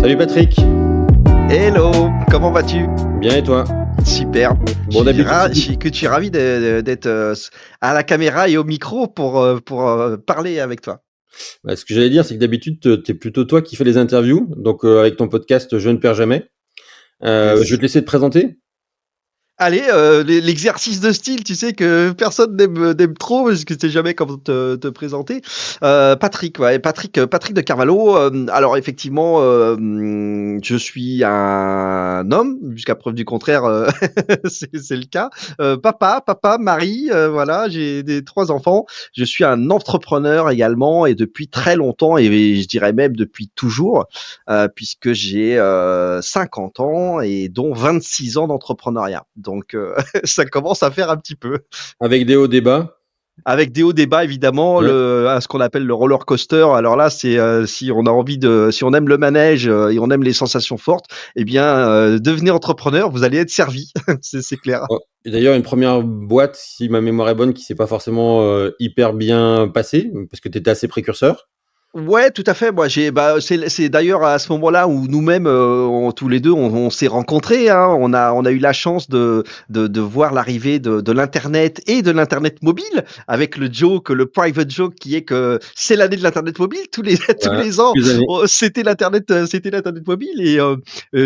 Salut Patrick, Hello, comment vas-tu? bien et toi? Super. Bon d'habitude Je suis que tu es ravi d'être à la caméra et au micro pour parler avec toi. ce que j'allais dire c'est que d'habitude t'es plutôt toi qui fais les interviews, donc avec ton podcast Je ne perds jamais. Je vais Yes. te laisser te présenter. Allez, l'exercice de style, tu sais que personne n'aime trop parce que tu sais jamais comment te présenter. Patrick, ouais, Patrick de Carvalho. Alors effectivement, je suis un homme, jusqu'à preuve du contraire, c'est le cas. Papa, mari, voilà, j'ai des 3 enfants. Je suis un entrepreneur également et depuis très longtemps et je dirais même depuis toujours, puisque j'ai 50 ans et dont 26 ans d'entrepreneuriat. Donc, ça commence à faire un petit peu. Avec des hauts débats. Avec des hauts, des bas, évidemment, Ouais. ce qu'on appelle le roller coaster. Alors là, c'est si on a envie si on aime le manège et on aime les sensations fortes, eh bien, devenez entrepreneur, vous allez être servi. C'est clair. Oh, et d'ailleurs une première boîte, si ma mémoire est bonne, qui s'est pas forcément hyper bien passée, parce que tu étais assez précurseur. Ouais, tout à fait. Moi, c'est d'ailleurs à ce moment-là où nous-mêmes, tous les deux, on s'est rencontrés. Hein. On a eu la chance de voir l'arrivée de l'internet et de l'internet mobile, avec le private joke qui est que c'est l'année de l'internet mobile. Tous les tous Voilà, les ans, quelques années. c'était l'internet mobile. Et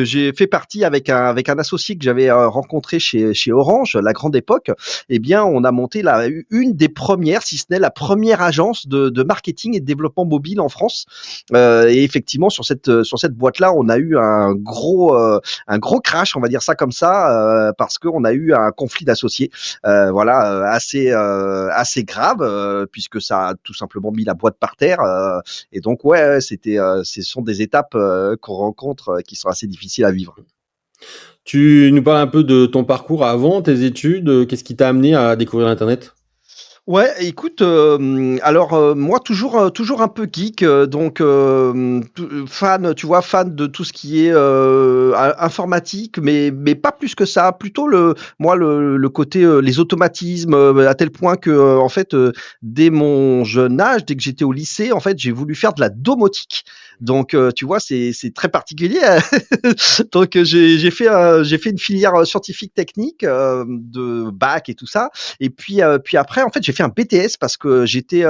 j'ai fait partie avec un associé que j'avais rencontré chez Orange, la grande époque. Eh bien, on a monté une des premières, si ce n'est la première agence de marketing et de développement mobile en France. Et effectivement, sur cette boîte-là, on a eu un gros crash, on va dire ça comme ça, parce qu'on a eu un conflit d'associés, voilà, assez grave, puisque ça a tout simplement mis la boîte par terre. Et donc, ouais, ce sont des étapes qu'on rencontre qui sont assez difficiles à vivre. Tu nous parles un peu de ton parcours avant, tes études, qu'est-ce qui t'a amené à découvrir l'internet? Ouais, écoute, alors, moi toujours un peu geek, donc fan, tu vois, fan de tout ce qui est, informatique, mais pas plus que ça. Plutôt le côté, les automatismes, à tel point que, en fait, dès mon jeune âge, dès que j'étais au lycée, en fait, j'ai voulu faire de la domotique. Donc, tu vois, c'est très particulier. Donc, j'ai fait une filière, scientifique technique, de bac et tout ça. Et puis après, en fait, j'ai fait un BTS parce que j'étais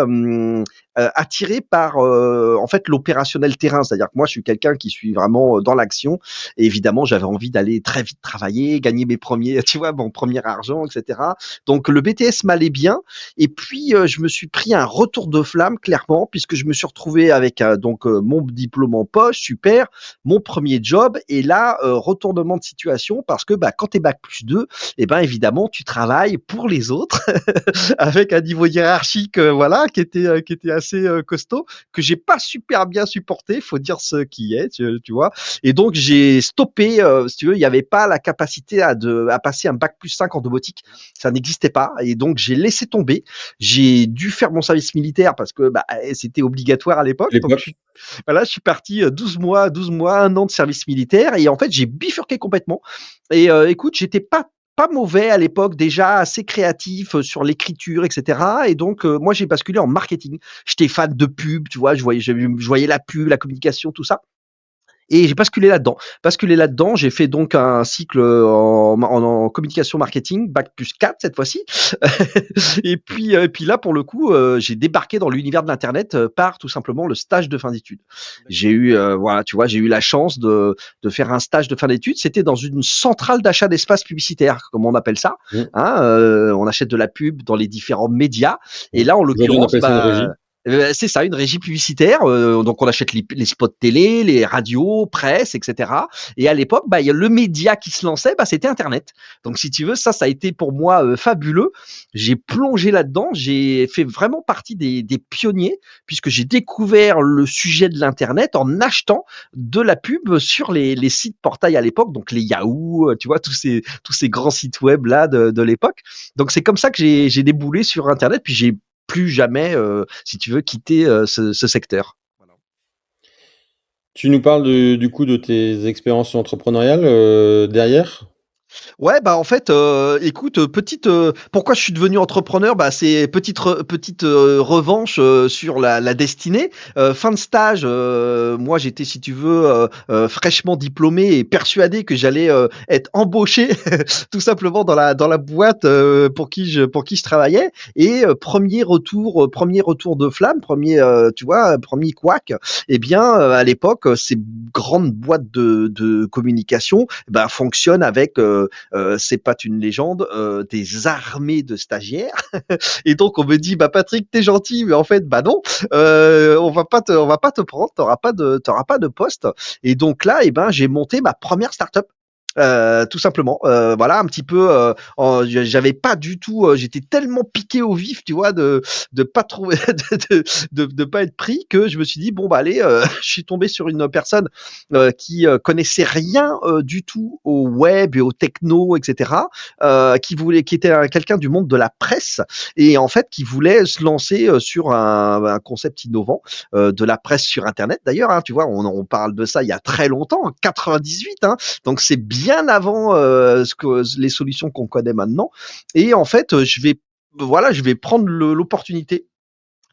attiré par en fait l'opérationnel terrain. C'est-à-dire que moi, je suis quelqu'un qui suis vraiment dans l'action. Et évidemment, j'avais envie d'aller très vite travailler, gagner mes premiers, tu vois, mon premier argent, etc. Donc le BTS m'allait bien. Et puis je me suis pris un retour de flamme, clairement, puisque je me suis retrouvé avec donc mon diplôme en poche, super, mon premier job. Et là, retournement de situation parce que bah, quand tu es bac+2, et ben évidemment, tu travailles pour les autres avec un niveau hiérarchique, voilà, qui était assez costaud, que j'ai pas super bien supporté, faut dire ce qui est, tu vois. Et donc j'ai stoppé, si tu veux, il y avait pas la capacité à passer un bac+5 en domotique, ça n'existait pas. Et donc j'ai laissé tomber. J'ai dû faire mon service militaire parce que bah, c'était obligatoire à l'époque. Donc L'époque. voilà, je suis parti 12 mois, 1 an de service militaire et en fait j'ai bifurqué complètement. Et écoute, j'étais pas mauvais à l'époque, déjà assez créatif sur l'écriture, etc. Et donc, moi, j'ai basculé en marketing. J'étais fan de pub, tu vois, je voyais la pub, la communication, tout ça. Et j'ai basculé là-dedans. Basculé là-dedans, j'ai fait donc un cycle en communication marketing, bac+4 cette fois-ci. Et puis là, pour le coup, j'ai débarqué dans l'univers de l'internet par tout simplement le stage de fin d'études. J'ai eu, voilà, tu vois, j'ai eu la chance de faire un stage de fin d'études. C'était dans une centrale d'achat d'espace publicitaire, comme on appelle ça. Mmh, Hein, on achète de la pub dans les différents médias. Et mmh. là, en Aujourd'hui on l'occurrence, appelle ça une bah, régie. c'est ça, une régie publicitaire. Donc on achète les spots télé, les radios, presse, etc. Et à l'époque, bah, il y a le média qui se lançait, bah, c'était Internet. Donc si tu veux, ça a été pour moi fabuleux. J'ai plongé là-dedans, j'ai fait vraiment partie des pionniers, puisque j'ai découvert le sujet de l'Internet en achetant de la pub sur les sites portails à l'époque, donc les Yahoo, tu vois, tous ces grands sites web là de l'époque. Donc c'est comme ça que j'ai déboulé sur Internet, puis j'ai plus jamais, si tu veux, quitter ce secteur. Voilà. Tu nous parles du coup de tes expériences entrepreneuriales derrière. Ouais, bah, en fait, écoute, pourquoi je suis devenu entrepreneur? Bah, c'est revanche, sur la destinée. Fin de stage, moi, j'étais, si tu veux, fraîchement diplômé et persuadé que j'allais, être embauché tout simplement dans la boîte, pour qui je travaillais et 1er retour de flamme, tu vois, 1er couac et bien, à l'époque, ces grandes boîtes de communication, bah, fonctionnent avec, c'est pas une légende, des armées de stagiaires. Et donc on me dit, bah Patrick, t'es gentil, mais en fait, bah non, on va pas te prendre, t'auras pas de poste. Et donc là, eh ben, j'ai monté ma première startup. Tout simplement, voilà un petit peu. J'avais pas du tout. J'étais tellement piqué au vif, tu vois, de pas trouver, de pas être pris, que je me suis dit bon bah allez, je suis tombé sur une personne qui connaissait rien du tout au web et au techno, etc. Qui était quelqu'un du monde de la presse et en fait qui voulait se lancer sur un concept innovant de la presse sur Internet. D'ailleurs, hein, tu vois, on parle de ça il y a très longtemps, en 98. Hein, donc c'est bien avant les solutions qu'on connaît maintenant. Et en fait, je vais prendre l'opportunité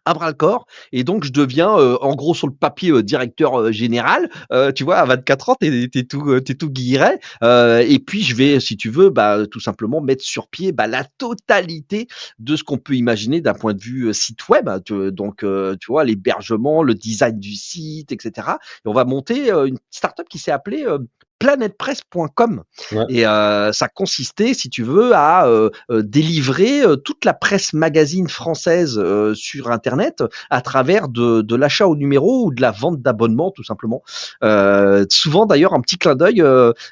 à bras le corps et donc je deviens en gros sur le papier directeur général, tu vois, à 24 ans t'es tout guilleret, et puis je vais, si tu veux, bah, tout simplement mettre sur pied bah, la totalité de ce qu'on peut imaginer d'un point de vue site web, hein, donc tu vois, l'hébergement, le design du site, etc. Et on va monter une startup qui s'est appelée planetpress.com. Ouais. Et ça consistait, si tu veux, à délivrer toute la presse magazine française sur Internet à travers de l'achat au numéro ou de la vente d'abonnements, tout simplement. Souvent, d'ailleurs, un petit clin d'œil,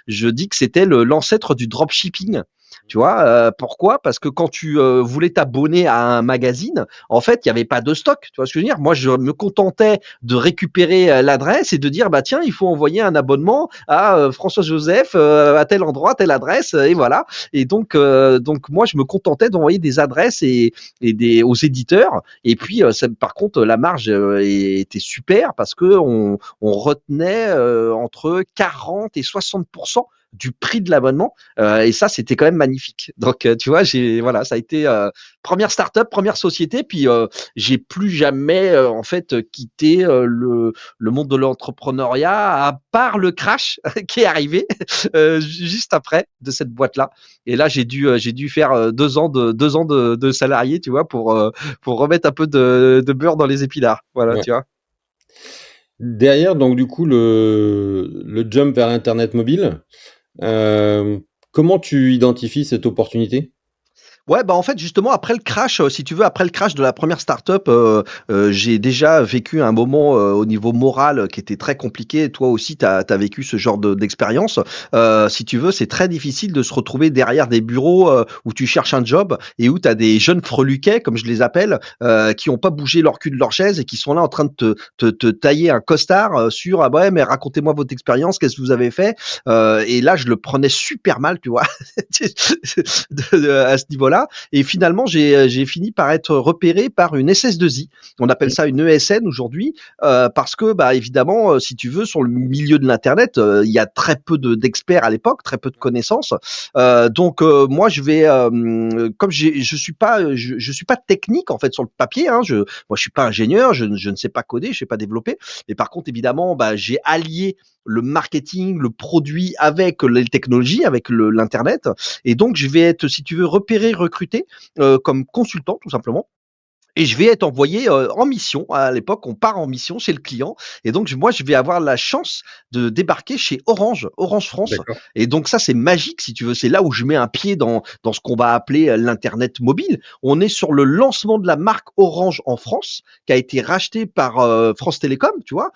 je dis que c'était l'ancêtre du dropshipping. Tu vois, pourquoi? Parce que quand tu voulais t'abonner à un magazine, en fait, il n'y avait pas de stock. Tu vois ce que je veux dire? Moi, je me contentais de récupérer l'adresse et de dire, bah tiens, il faut envoyer un abonnement à François Joseph à tel endroit, telle adresse, et voilà. Et donc moi, je me contentais d'envoyer des adresses aux éditeurs. Et puis, par contre, la marge était super parce que on retenait entre 40 et 60% du prix de l'abonnement. Et ça, c'était quand même magnifique. Donc, tu vois, voilà, ça a été première startup, première société. Puis, j'ai plus jamais, en fait, quitté le monde de l'entrepreneuriat, à part le crash qui est arrivé juste après de cette boîte-là. Et là, j'ai dû faire 2 ans de salarié, tu vois, pour remettre un peu de beurre dans les épinards. Voilà, Ouais. tu vois. Derrière, donc du coup, le jump vers l'internet mobile, comment tu identifies cette opportunité? Ouais, bah, en fait, justement, après le crash, si tu veux, après le crash de la première startup, j'ai déjà vécu un moment, au niveau moral, qui était très compliqué. Toi aussi, tu as vécu ce genre d'expérience. Si tu veux, c'est très difficile de se retrouver derrière des bureaux, où tu cherches un job et où tu as des jeunes freluquets, comme je les appelle, qui ont pas bougé leur cul de leur chaise et qui sont là en train de te tailler un costard, sur: «Ah bah ouais, mais racontez-moi votre expérience, qu'est-ce que vous avez fait?» Et là, je le prenais super mal, tu vois? À ce niveau-là. Et finalement, j'ai fini par être repéré par une SS2I. On appelle ça une ESN aujourd'hui, parce que, bah, évidemment, si tu veux, sur le milieu de l'internet, il y a très peu d'experts à l'époque, très peu de connaissances. Donc, moi, comme je suis pas technique en fait sur le papier. Hein, moi, je suis pas ingénieur, je ne sais pas coder, je sais pas développer. Mais par contre, évidemment, bah, j'ai allié le marketing, le produit avec les technologies, avec l'internet. Et donc, je vais être, si tu veux, repéré, recruté comme consultant, tout simplement. Et je vais être envoyé en mission. À l'époque, on part en mission chez le client. Et donc, moi, je vais avoir la chance de débarquer chez Orange, Orange France. D'accord. Et donc, ça, c'est magique, si tu veux. C'est là où je mets un pied dans ce qu'on va appeler l'Internet mobile. On est sur le lancement de la marque Orange en France, qui a été rachetée par France Télécom, tu vois.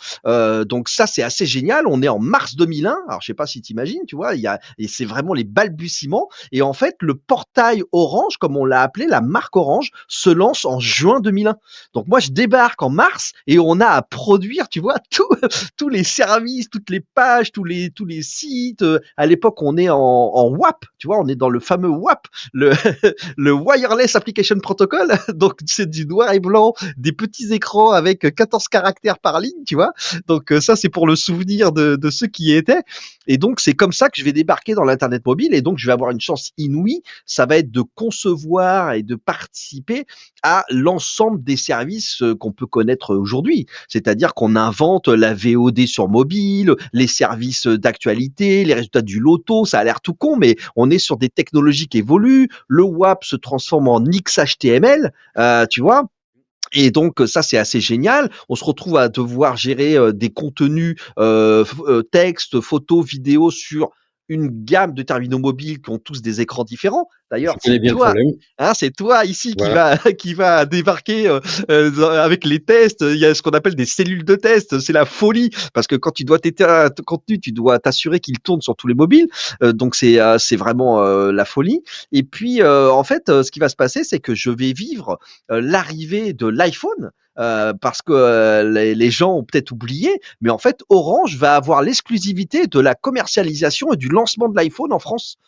Donc, ça, c'est assez génial. On est en mars 2001. Alors, je sais pas si tu imagines, tu vois, et c'est vraiment les balbutiements. Et en fait, le portail Orange, comme on l'a appelé, la marque Orange, se lance en juin juin 2001. Donc moi, je débarque en mars et on a à produire, tu vois, tous les services, toutes les pages, tous les sites. À l'époque, on est en WAP, tu vois, on est dans le fameux WAP, le, le Wireless Application Protocol. Donc c'est du noir et blanc, des petits écrans avec 14 caractères par ligne, tu vois. Donc ça, c'est pour le souvenir de ceux qui y étaient. Et donc, c'est comme ça que je vais débarquer dans l'Internet mobile. Et donc, je vais avoir une chance inouïe. Ça va être de concevoir et de participer à l'ensemble des services qu'on peut connaître aujourd'hui. C'est-à-dire qu'on invente la VOD sur mobile, les services d'actualité, les résultats du loto. Ça a l'air tout con, mais on est sur des technologies qui évoluent. Le WAP se transforme en XHTML, tu vois. Et donc ça c'est assez génial. On se retrouve à devoir gérer des contenus texte, photos, vidéos sur une gamme de terminaux mobiles qui ont tous des écrans différents. Je D'ailleurs, connais bien le problème. c'est toi ici qui Voilà. va qui va débarquer avec les tests. Il y a ce qu'on appelle des cellules de test. C'est la folie parce que quand tu dois tester un contenu, tu dois t'assurer qu'il tourne sur tous les mobiles. Donc c'est vraiment la folie. Et puis en fait, ce qui va se passer, c'est que je vais vivre l'arrivée de l'iPhone. Parce que les gens ont peut-être oublié, mais en fait, Orange va avoir l'exclusivité de la commercialisation et du lancement de l'iPhone en France.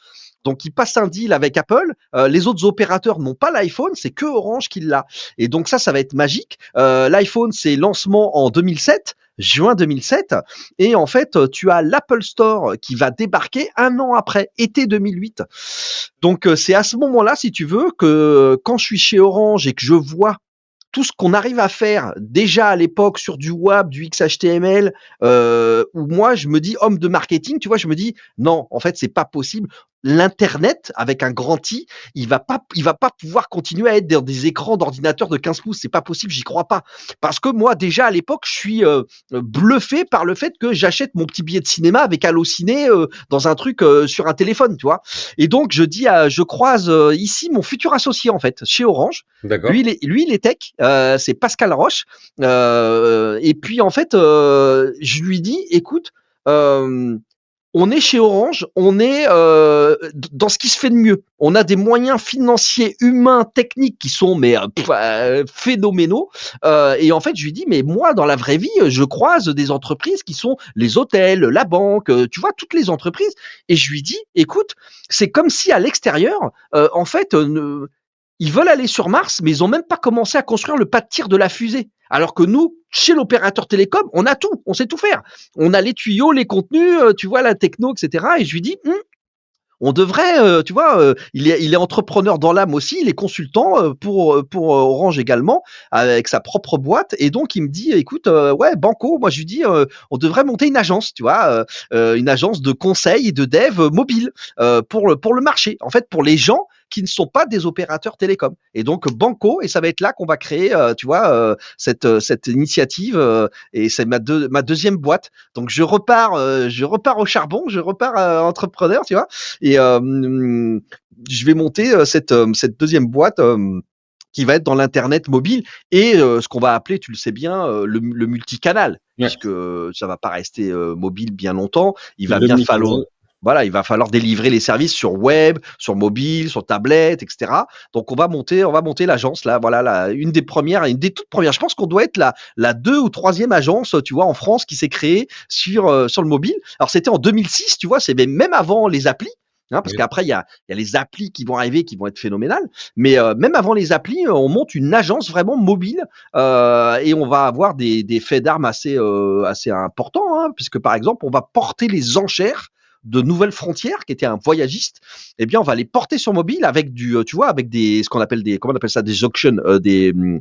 Donc, ils passent un deal avec Apple. Les autres opérateurs n'ont pas l'iPhone, c'est que Orange qui l'a. Et donc ça va être magique. L'iPhone, c'est lancement en 2007. Juin 2007, et en fait, tu as l'Apple Store qui va débarquer un an après, été 2008. Donc, c'est à ce moment-là, si tu veux, que quand je suis chez Orange et que je vois tout ce qu'on arrive à faire déjà à l'époque sur du WAP, du XHTML, où moi je me dis homme de marketing, tu vois, je me dis non, en fait c'est pas possible. L'internet avec un grand I, il va pas pouvoir continuer à être dans des écrans d'ordinateur de 15 pouces, c'est pas possible, j'y crois pas. Parce que moi déjà à l'époque, je suis bluffé par le fait que j'achète mon petit billet de cinéma avec Allociné dans un truc sur un téléphone, tu vois. Et donc je croise ici mon futur associé en fait chez Orange. D'accord. Lui, il est tech, c'est Pascal Roche. Et puis en fait, je lui dis, écoute, euh, on est chez Orange, on est dans ce qui se fait de mieux. On a des moyens financiers, humains, techniques qui sont phénoménaux. Et en fait, je lui dis, mais moi, dans la vraie vie, je croise des entreprises qui sont les hôtels, la banque, tu vois, toutes les entreprises. Et je lui dis, écoute, c'est comme si à l'extérieur, en fait, ils veulent aller sur Mars, mais ils ont même pas commencé à construire le pas de tir de la fusée. Alors que nous, chez l'opérateur télécom, on a tout, on sait tout faire. On a les tuyaux, les contenus, tu vois, la techno, etc. Et je lui dis, on devrait, tu vois, il est entrepreneur dans l'âme aussi, il est consultant pour Orange également, avec sa propre boîte. Et donc, il me dit, écoute, ouais, Banco, moi je lui dis, on devrait monter une agence, tu vois, une agence de conseil et de dev mobile pour le marché, en fait, pour les gens qui ne sont pas des opérateurs télécoms. Et donc, Banco, et ça va être là qu'on va créer, tu vois, cette initiative, et c'est ma deuxième boîte. Donc, je repars au charbon, je repars entrepreneur, tu vois. Et je vais monter cette deuxième boîte qui va être dans l'internet mobile et ce qu'on va appeler, tu le sais bien, le multicanal, Ouais. puisque ça va pas rester mobile bien longtemps. Il va bien falloir, L'omnicanal. voilà, il va falloir délivrer les services sur web, sur mobile, sur tablette, etc. Donc on va monter l'agence là, voilà, une des premières, une des toutes premières. Je pense qu'on doit être la deux ou troisième agence, tu vois, en France qui s'est créée sur le mobile. Alors c'était en 2006, tu vois, c'est même avant les applis. Hein, parce Oui. qu'après, il y a les applis qui vont arriver, qui vont être phénoménales. Mais même avant les applis, on monte une agence vraiment mobile et on va avoir des faits d'armes assez importants, hein, puisque par exemple, on va porter les enchères de Nouvelles Frontières, qui était un voyagiste. Eh bien, on va les porter sur mobile avec tu vois, avec ce qu'on appelle comment on appelle ça, des auctions, le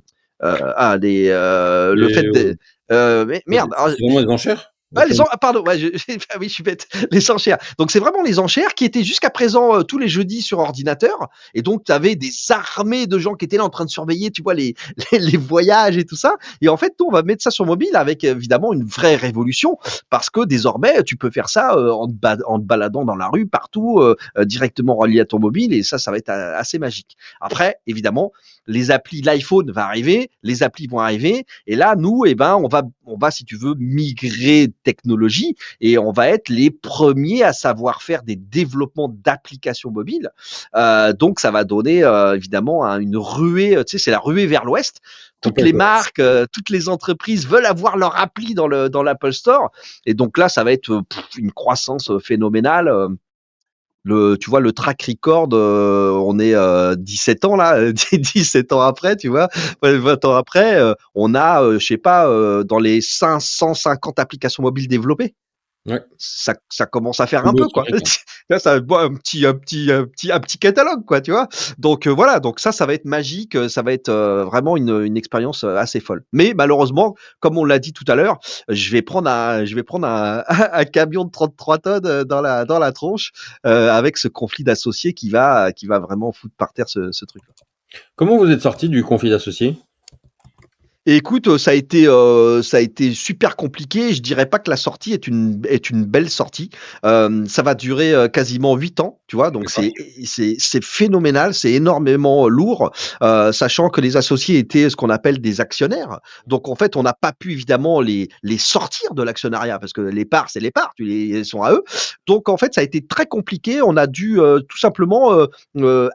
fait Et, de, c'est merde, c'est vraiment des enchères? ah, Auctions. pardon, ouais, ah oui, je suis bête. Les enchères. Donc, c'est vraiment les enchères qui étaient jusqu'à présent tous les jeudis sur ordinateur. Et donc, tu avais des armées de gens qui étaient là en train de surveiller, tu vois, les voyages et tout ça. Et en fait, nous, on va mettre ça sur mobile avec évidemment une vraie révolution parce que désormais, tu peux faire ça en te baladant dans la rue, partout, directement relié à ton mobile. Et ça va être assez magique. Après, évidemment, les applis, l'iPhone va arriver, les applis vont arriver, et là, nous, eh ben, on va, si tu veux, migrer de technologie, et on va être les premiers à savoir faire des développements d'applications mobiles. Donc, ça va donner évidemment une ruée, tu sais, c'est la ruée vers l'ouest. Toutes les Complètement. marques, toutes les entreprises veulent avoir leur appli dans l'Apple Store, et donc là, ça va être une croissance phénoménale. Tu vois, le track record, on est 17 ans là, 17 ans après, tu vois, 20 ans après, on a, je sais pas, dans les 550 applications mobiles développées. Ouais, Ça commence à faire plus un beau peu, sur quoi. l'écran. Là, ça bon, un petit catalogue, quoi, tu vois. Donc voilà, donc ça va être magique, ça va être vraiment une expérience assez folle. Mais malheureusement, comme on l'a dit tout à l'heure, je vais prendre un, un camion de 33 tonnes dans la tronche avec ce conflit d'associés qui va vraiment foutre par terre ce truc-là. Comment vous êtes sorti du conflit d'associés? Et écoute, ça a été super compliqué. Je dirais pas que la sortie est une belle sortie. Ça va durer, quasiment 8 ans, tu vois? Donc D'accord. c'est phénoménal, c'est énormément lourd, sachant que les associés étaient ce qu'on appelle des actionnaires. Donc en fait, on n'a pas pu évidemment les sortir de l'actionnariat parce que les parts, c'est les parts, elles sont à eux. Donc en fait, ça a été très compliqué. On a dû, tout simplement,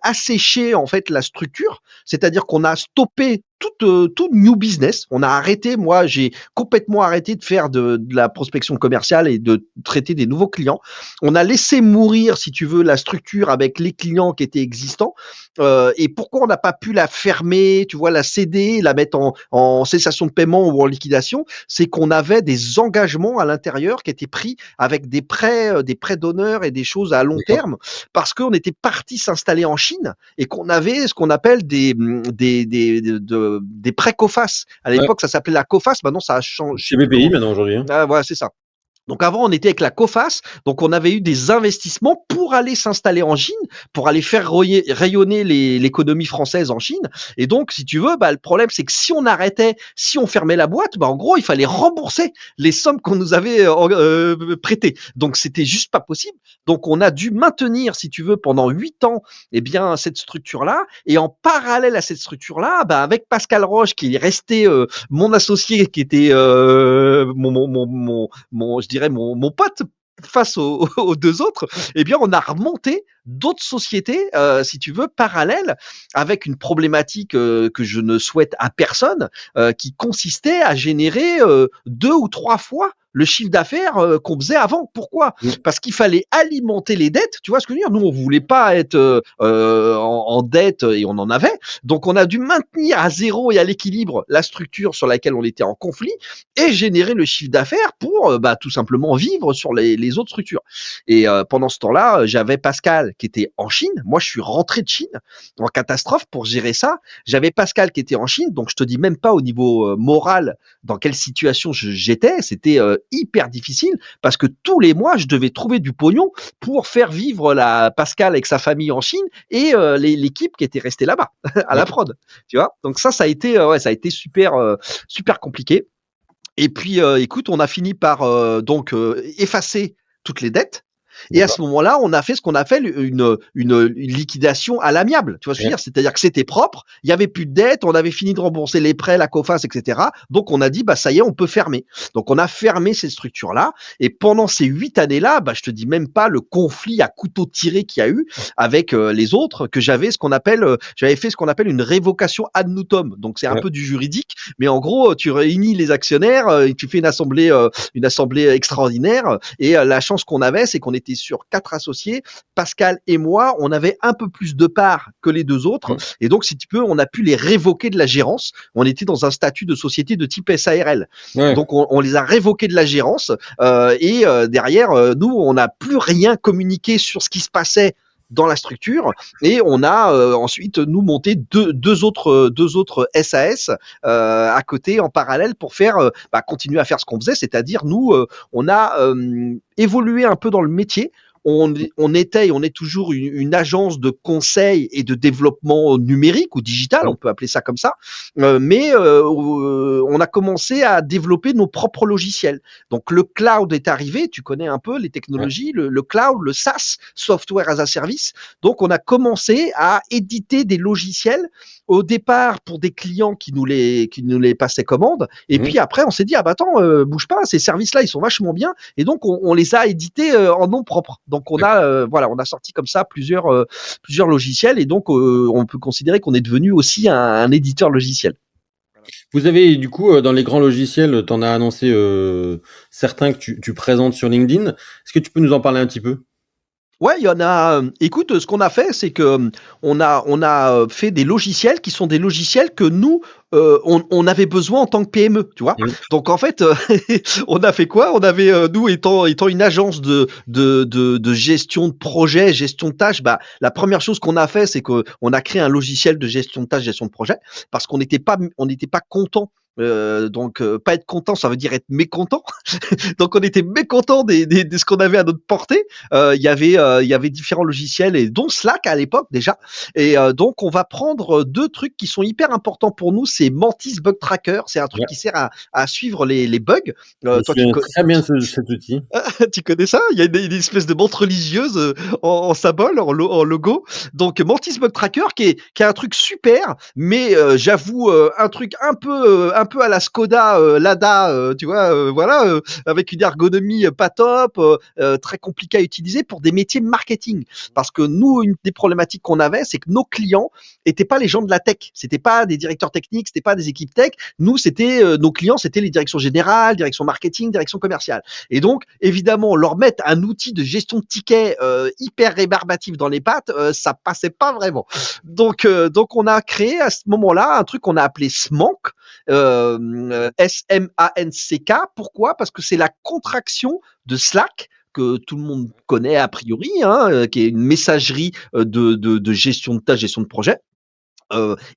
assécher en fait la structure. C'est-à-dire qu'on a stoppé tout new business. On a arrêté, moi j'ai complètement arrêté de faire de la prospection commerciale et de traiter des nouveaux clients. On a laissé mourir, si tu veux, la structure avec les clients qui étaient existants. Et pourquoi on n'a pas pu la fermer, tu vois, la céder, la mettre en cessation de paiement ou en liquidation, c'est qu'on avait des engagements à l'intérieur qui étaient pris avec des prêts d'honneur et des choses à long D'accord. terme, parce qu'on était parti s'installer en Chine et qu'on avait ce qu'on appelle des prêts COFAS. À Ouais, l'époque, ça s'appelait la COFAS, maintenant ça a changé, je chez sais plus BPI comment. maintenant aujourd'hui, hein. Ah, voilà, c'est ça. Donc avant, on était avec la COFAS, donc on avait eu des investissements pour aller s'installer en Chine, pour aller faire rayonner l'économie française en Chine. Et donc, si tu veux, bah, le problème, c'est que si on arrêtait, si on fermait la boîte, bah, en gros, il fallait rembourser les sommes qu'on nous avait prêtées. Donc, c'était juste pas possible. Donc, on a dû maintenir, si tu veux, pendant 8 ans, eh bien, cette structure-là. Et en parallèle à cette structure-là, bah, avec Pascal Roche, qui est resté mon associé, qui était je dirais mon pote face aux deux autres, eh bien, on a remonté d'autres sociétés, si tu veux, parallèles, avec une problématique que je ne souhaite à personne, qui consistait à générer 2 ou 3 fois le chiffre d'affaires qu'on faisait avant. Pourquoi? Mmh. Parce qu'il fallait alimenter les dettes. Tu vois ce que je veux dire? Nous, on voulait pas être en dette et on en avait. Donc, on a dû maintenir à zéro et à l'équilibre la structure sur laquelle on était en conflit et générer le chiffre d'affaires pour bah, tout simplement vivre sur les autres structures. Et pendant ce temps-là, j'avais Pascal qui était en Chine. Moi, je suis rentré de Chine en catastrophe pour gérer ça. J'avais Pascal qui était en Chine, donc je te dis même pas au niveau moral dans quelle situation j'étais. C'était hyper difficile parce que tous les mois, je devais trouver du pognon pour faire vivre la Pascal avec sa famille en Chine et l'équipe qui était restée là-bas à la Ouais, prod. Tu vois. Donc ça a été ouais, ça a été super super compliqué. Et puis, écoute, on a fini par donc effacer toutes les dettes. Et à d'accord. ce moment-là, on a fait ce qu'on appelle une liquidation à l'amiable. Tu vois ce que je veux Ouais, dire? C'est-à-dire que c'était propre, il y avait plus de dettes, on avait fini de rembourser les prêts, la COFAS, etc. Donc on a dit, bah ça y est, on peut fermer. Donc on a fermé ces structures-là. Et pendant ces 8 années-là, bah je te dis même pas le conflit à couteau tiré qu'il y a eu avec les autres, que j'avais fait ce qu'on appelle une révocation ad nutum. Donc c'est un ouais. peu du juridique, mais en gros, tu réunis les actionnaires, tu fais une assemblée extraordinaire. Et la chance qu'on avait, c'est qu'on était sur 4 associés. Pascal et moi, on avait un peu plus de parts que les deux autres. Mmh. Et donc, si tu peux, on a pu les révoquer de la gérance. On était dans un statut de société de type SARL. Ouais. Donc, on les a révoqués de la gérance. Et derrière, nous, on n'a plus rien communiqué sur ce qui se passait dans la structure et on a ensuite nous monté deux autres SAS à côté en parallèle pour faire bah, continuer à faire ce qu'on faisait, c'est-à-dire nous on a évolué un peu dans le métier. On était et on est toujours une agence de conseil et de développement numérique ou digital, on Ouais. peut appeler ça comme ça, mais on a commencé à développer nos propres logiciels. Donc le cloud est arrivé, tu connais un peu les Ouais. technologies, le cloud, le SaaS, Software as a Service. Donc on a commencé à éditer des logiciels au départ pour des clients qui nous les passaient commande. Et Mmh. puis après, on s'est dit, ah bah attends, bouge pas, ces services-là, ils sont vachement bien. Et donc, on les a édités en nom propre. Donc, D'accord. voilà, on a sorti comme ça plusieurs logiciels. Et donc, on peut considérer qu'on est devenu aussi un éditeur logiciel. Vous avez du coup, dans les grands logiciels, tu en as annoncé, certains que tu présentes sur LinkedIn. Est-ce que tu peux nous en parler un petit peu? Ouais, il y en a. Écoute, ce qu'on a fait, c'est que on a fait des logiciels qui sont des logiciels que nous, on avait besoin en tant que PME, tu vois. Mmh. Donc en fait, on a fait quoi? On avait, nous étant une agence de gestion de projet, gestion de tâches, bah, la première chose qu'on a fait, c'est qu'on a créé un logiciel de gestion de tâches, gestion de projet, parce qu'on n'était pas content. Donc, pas être content, ça veut dire être mécontent. Donc on était mécontent de ce qu'on avait à notre portée. Il y avait différents logiciels et dont Slack à l'époque déjà. Et donc on va prendre deux trucs qui sont hyper importants pour nous. C'est Mantis Bug Tracker. C'est un truc Ouais, qui sert à suivre les bugs. je me Toi, tu, souviens très bien de cet outil. tu connais ça? Il y a une espèce de montre religieuse en symbole, en logo. Donc Mantis Bug Tracker qui est un truc super, mais j'avoue un peu à la Skoda Lada, tu vois, voilà, avec une ergonomie pas top, très compliqué à utiliser pour des métiers marketing. Parce que nous, une des problématiques qu'on avait, c'est que nos clients étaient pas les gens de la tech, c'était pas des directeurs techniques, c'était pas des équipes tech. Nous, c'était nos clients, c'était les directions générales, direction marketing, direction commerciale. Et donc, évidemment, leur mettre un outil de gestion de tickets hyper rébarbatif dans les pattes, ça passait pas vraiment. Donc, on a créé à ce moment-là un truc qu'on a appelé SMANC, SMANCK. Pourquoi? Parce que c'est la contraction de Slack que tout le monde connaît a priori, hein, qui est une messagerie de gestion de tâches, gestion de projet.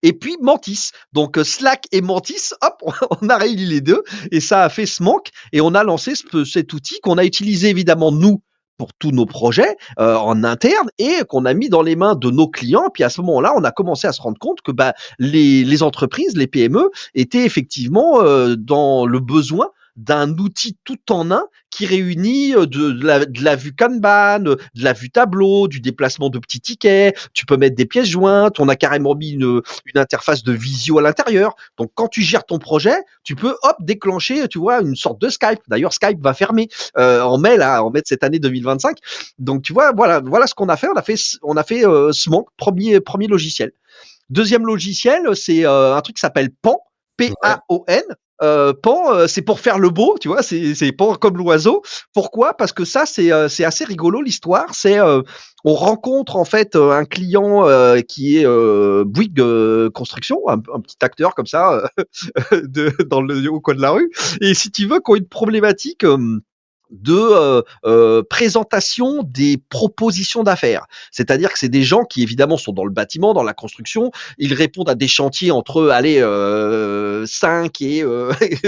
Et puis Mantis. Donc Slack et Mantis, hop, on a réuni les deux et ça a fait Smank et on a lancé cet outil qu'on a utilisé évidemment nous pour tous nos projets en interne et qu'on a mis dans les mains de nos clients. Puis à ce moment-là, on a commencé à se rendre compte que bah, les entreprises, les PME étaient effectivement dans le besoin d'un outil tout en un qui réunit de la vue Kanban, de la vue tableau, du déplacement de petits tickets. Tu peux mettre des pièces jointes. On a carrément mis une interface de visio à l'intérieur. Donc, quand tu gères ton projet, tu peux hop déclencher, tu vois, une sorte de Skype. D'ailleurs, Skype va fermer en mai là, en mai de cette année 2025. Donc, tu vois, voilà ce qu'on a fait. On a fait Smonk, premier logiciel. Deuxième logiciel, c'est un truc qui s'appelle Pan, Ouais. P-A-O-N. Pan, c'est pour faire le beau, tu vois, c'est pan comme l'oiseau. Pourquoi? Parce que ça, c'est assez rigolo l'histoire. On rencontre en fait un client qui est Bouygues Construction, un petit acteur comme ça au coin de la rue. Et si tu veux, qui ont une problématique de présentation des propositions d'affaires. C'est-à-dire que c'est des gens qui évidemment sont dans le bâtiment, dans la construction, ils répondent à des chantiers entre allez 5 et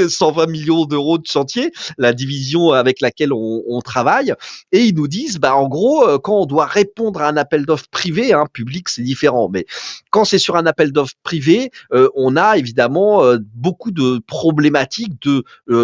120 millions d'euros de chantier, la division avec laquelle on travaille, et ils nous disent bah en gros quand on doit répondre à un appel d'offres privé, hein, public c'est différent, mais quand c'est sur un appel d'offres privé, on a évidemment beaucoup de problématiques de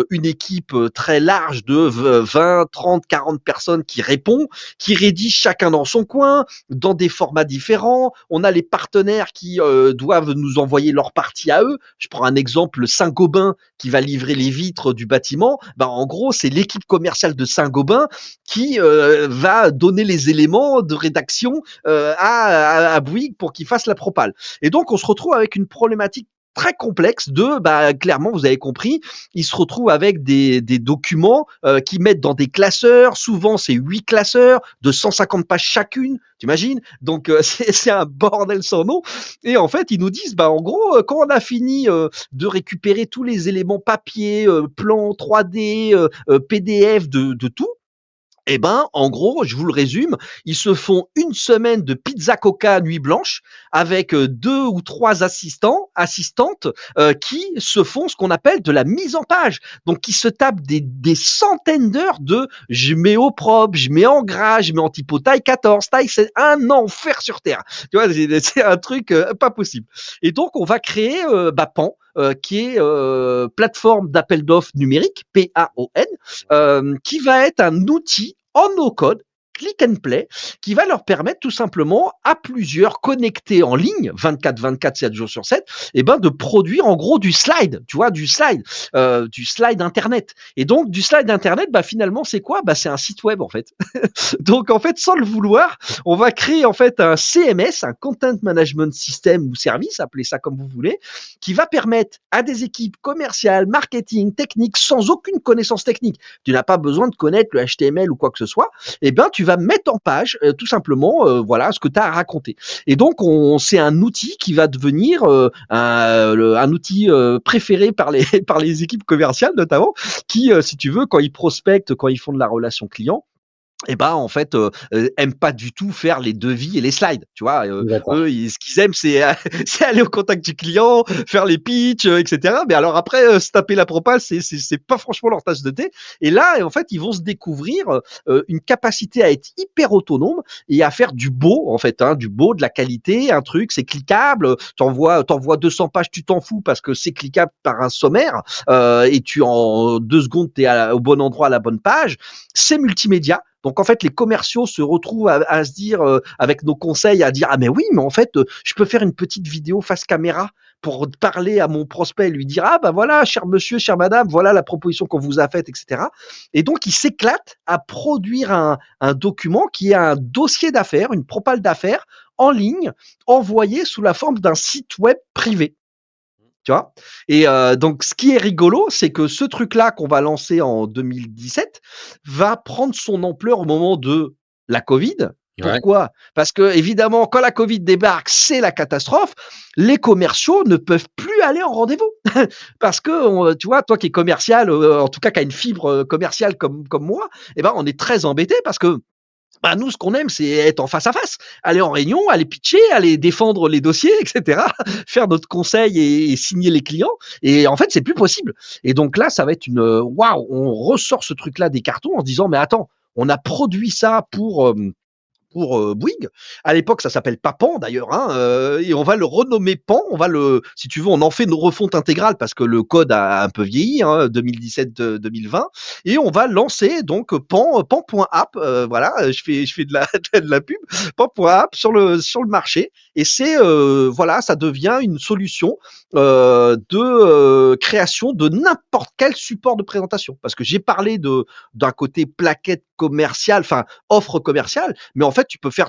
une équipe très large de 20, 30, 40 personnes qui répond, qui rédigent chacun dans son coin, dans des formats différents. On a les partenaires qui doivent nous envoyer leur partie à eux. Je prends un exemple, Saint-Gobain qui va livrer les vitres du bâtiment. Ben, en gros, c'est l'équipe commerciale de Saint-Gobain qui va donner les éléments de rédaction à Bouygues pour qu'il fasse la propale. Et donc, on se retrouve avec une problématique très complexe bah, clairement, vous avez compris, ils se retrouvent avec des documents qui mettent dans des classeurs. Souvent, c'est 8 classeurs de 150 pages chacune. T'imagines? Donc, c'est un bordel sans nom. Et en fait, ils nous disent, bah, en gros, quand on a fini de récupérer tous les éléments papier, plans 3D, PDF de tout, eh ben, en gros, je vous le résume, ils se font une semaine de pizza coca nuit blanche avec deux ou trois assistantes qui se font ce qu'on appelle de la mise en page. Donc, qui se tapent des centaines d'heures de je mets au propre, je mets en gras, je mets en typo taille 14, taille, c'est un enfer sur terre. Tu vois, c'est un truc pas possible. Et donc, on va créer Pan, qui est plateforme d'appel d'offres numérique, PAON, qui va être un outil en no code click and play qui va leur permettre tout simplement à plusieurs connectés en ligne 24/24 7 jours sur 7 et ben de produire en gros du slide, tu vois, du slide internet. Et donc du slide internet, bah finalement c'est quoi? Bah c'est un site web en fait. Donc en fait, sans le vouloir, on va créer en fait un CMS, un Content Management System ou service, appelez ça comme vous voulez, qui va permettre à des équipes commerciales, marketing, techniques, sans aucune connaissance technique, tu n'as pas besoin de connaître le HTML ou quoi que ce soit, et ben tu vas mettre en page tout simplement voilà ce que tu as à raconter. Et donc c'est un outil qui va devenir un outil préféré par les par les équipes commerciales notamment, qui si tu veux quand ils prospectent, quand ils font de la relation client, et ben en fait aiment pas du tout faire les devis et les slides, tu vois. D'accord. Eux ce qu'ils aiment c'est c'est aller au contact du client, faire les pitchs, etc. Mais alors après se taper la propale c'est pas franchement leur tasse de thé. Et là en fait ils vont se découvrir une capacité à être hyper autonome et à faire du beau en fait, hein, du beau, de la qualité, un truc c'est cliquable, t'envoies 200 pages, tu t'en fous parce que c'est cliquable par un sommaire et tu en 2 secondes t'es au bon endroit à la bonne page, c'est multimédia. Donc en fait, les commerciaux se retrouvent à se dire, avec nos conseils, à dire ah mais oui, mais en fait, je peux faire une petite vidéo face caméra pour parler à mon prospect et lui dire ah bah voilà, cher monsieur, chère madame, voilà la proposition qu'on vous a faite, etc. Et donc il s'éclate à produire un document qui est un dossier d'affaires, une propale d'affaires en ligne, envoyé sous la forme d'un site web privé. Tu vois? Et donc ce qui est rigolo, c'est que ce truc-là qu'on va lancer en 2017 va prendre son ampleur au moment de la Covid. Ouais. Pourquoi? Parce que évidemment, quand la Covid débarque, c'est la catastrophe. Les commerciaux ne peuvent plus aller en rendez-vous parce que tu vois, toi qui es commercial, en tout cas qui a une fibre commerciale comme moi, eh ben, on est très embêté parce que bah, nous, ce qu'on aime, c'est être en face à face, aller en réunion, aller pitcher, aller défendre les dossiers, etc., faire notre conseil et signer les clients. Et en fait, c'est plus possible. Et donc là, ça va être une waouh, on ressort ce truc-là des cartons en se disant, mais attends, on a produit ça pour Bouygues. À l'époque, ça s'appelle pas Pan d'ailleurs, hein, et on va le renommer Pan. On va le, si tu veux, on en fait une refonte intégrale parce que le code a un peu vieilli, hein, 2017-2020, et on va lancer donc Pan.app. Voilà, je fais de la pub. Pan.app sur le marché, et c'est voilà, ça devient une solution de création de n'importe quel support de présentation. Parce que j'ai parlé d'un côté plaquette commerciale, enfin offre commerciale, mais en fait, tu peux faire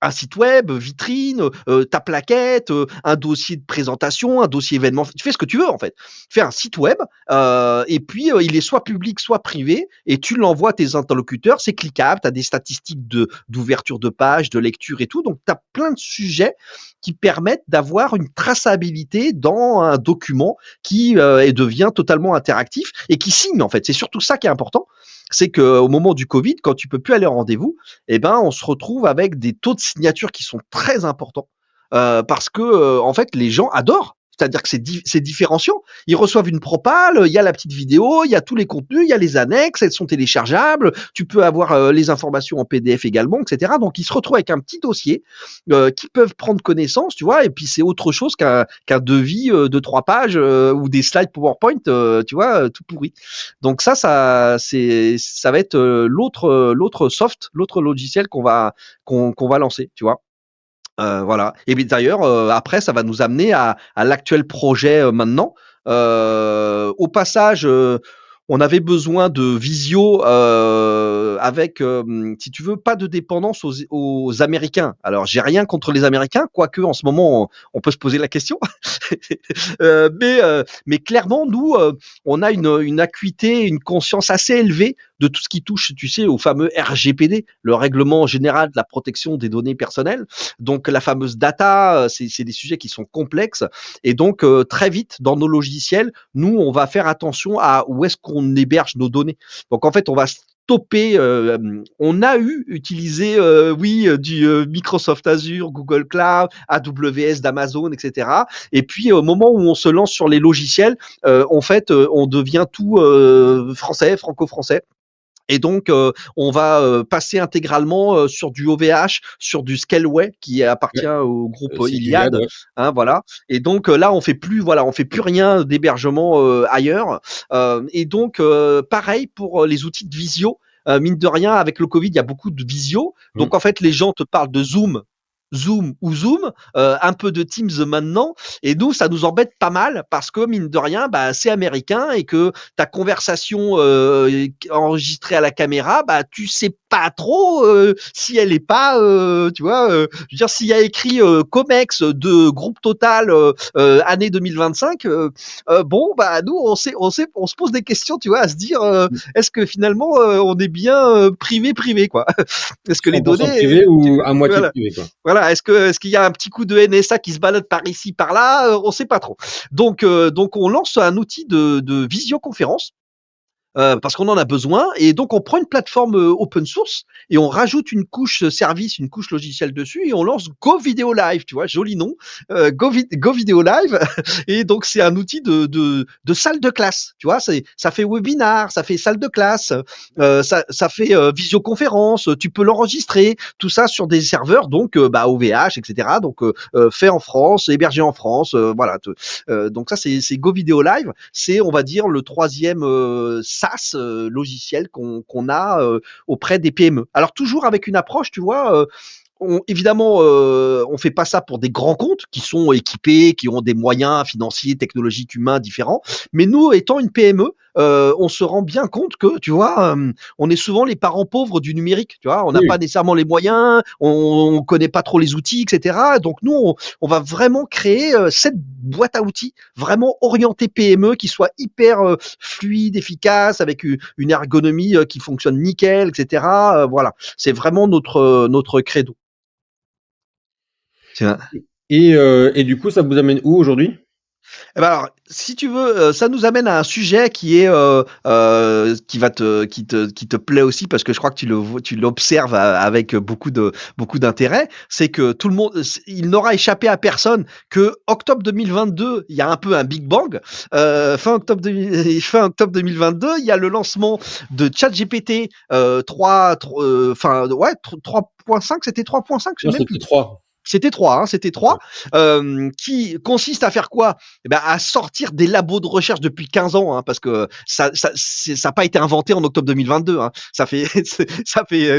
un site web, vitrine, ta plaquette, un dossier de présentation, un dossier événement. Tu fais ce que tu veux en fait. Fais un site web et puis il est soit public, soit privé, et tu l'envoies à tes interlocuteurs. C'est cliquable, tu as des statistiques d'ouverture de page, de lecture et tout. Donc tu as plein de sujets qui permettent d'avoir une traçabilité dans un document qui devient totalement interactif et qui signe en fait. C'est surtout ça qui est important, c'est qu'au moment du Covid, quand tu peux plus aller en rendez-vous, eh ben, on se retrouve avec des taux de signature qui sont très importants parce que en fait, les gens adorent. C'est-à-dire que c'est différenciant. Ils reçoivent une propale, il y a la petite vidéo, il y a tous les contenus, il y a les annexes, elles sont téléchargeables, tu peux avoir les informations en PDF également, etc. Donc ils se retrouvent avec un petit dossier qui peuvent prendre connaissance, tu vois, et puis c'est autre chose qu'un devis de 3 pages ou des slides PowerPoint, tu vois, tout pourri. Donc ça va être l'autre soft, l'autre logiciel qu'on va lancer, tu vois. Voilà. Et bien d'ailleurs, après, ça va nous amener à l'actuel projet maintenant. Au passage, on avait besoin de visio avec, si tu veux, pas de dépendance aux Américains. Alors, j'ai rien contre les Américains, quoique en ce moment, on peut se poser la question. Mais clairement, nous, on a une acuité, une conscience assez élevée de tout ce qui touche, tu sais, au fameux RGPD, le règlement général de la protection des données personnelles. Donc la fameuse data, c'est des sujets qui sont complexes, et donc très vite dans nos logiciels, nous on va faire attention à où est-ce qu'on héberge nos données. Donc en fait, on va stopper. On a utilisé, oui, du Microsoft Azure, Google Cloud, AWS d'Amazon, etc. Et puis au moment où on se lance sur les logiciels, en fait, on devient tout français, franco-français. Et donc, on va passer intégralement sur du OVH, sur du Scaleway qui appartient Ouais. au groupe C'est Iliad, Iliad, ouais. hein, voilà. Et donc là, on fait plus rien d'hébergement ailleurs. Et donc, pareil pour les outils de visio. mine de rien, avec le Covid, il y a beaucoup de visio. Mmh. Donc en fait, les gens te parlent de Zoom ou Zoom, un peu de Teams maintenant. Et nous, ça nous embête pas mal parce que mine de rien, bah, c'est américain et que ta conversation enregistrée à la caméra, bah, tu sais pas trop si elle est pas, tu vois, je veux dire, s'il y a écrit Comex de groupe Total année 2025, bon, bah, nous, on se pose des questions, tu vois, à se dire, est-ce que finalement, on est bien privé, quoi. Est-ce que les 100% données, privé ou à moitié voilà. privé, quoi? Voilà, est-ce qu'il y a un petit coup de NSA qui se balade par ici, par là? On sait pas trop. Donc on lance un outil de visioconférence parce qu'on en a besoin. Et donc, on prend une plateforme open source et on rajoute une couche service, une couche logicielle dessus et on lance Go Video Live, tu vois, joli nom, Go Video Live. Et donc, c'est un outil de salle de classe, tu vois, ça fait webinar, ça fait salle de classe, ça fait visioconférence, tu peux l'enregistrer, tout ça sur des serveurs, donc bah, OVH, etc. Donc, fait en France, hébergé en France, voilà. Donc ça, c'est Go Video Live. C'est, on va dire, le troisième SaaS logiciel qu'on a auprès des PME. Alors toujours avec une approche, tu vois. Évidemment, on fait pas ça pour des grands comptes qui sont équipés, qui ont des moyens financiers, technologiques, humains différents. Mais nous, étant une PME, on se rend bien compte que, tu vois, on est souvent les parents pauvres du numérique. Tu vois, on n'a pas Oui. nécessairement les moyens, on connaît pas trop les outils, etc. Donc nous, on va vraiment créer cette boîte à outils vraiment orientée PME qui soit hyper fluide, efficace, avec une ergonomie qui fonctionne nickel, etc. Voilà, c'est vraiment notre credo. Tiens. Et du coup, ça vous amène où aujourd'hui? Eh ben alors, si tu veux, ça nous amène à un sujet qui est qui te plaît aussi parce que je crois que tu l'observes avec beaucoup d'intérêt. C'est que tout le monde, il n'aura échappé à personne que octobre 2022, il y a un peu un Big Bang. Fin octobre 2022, il y a le lancement de ChatGPT 3, enfin ouais 3.5, c'était 3.5, je Non, sais même c'était plus. 3. C'était 3, hein, c'était 3, Ouais. qui consiste à faire quoi? Eh ben, à sortir des labos de recherche depuis 15 ans, hein, parce que ça a pas été inventé en octobre 2022. Hein. Ça fait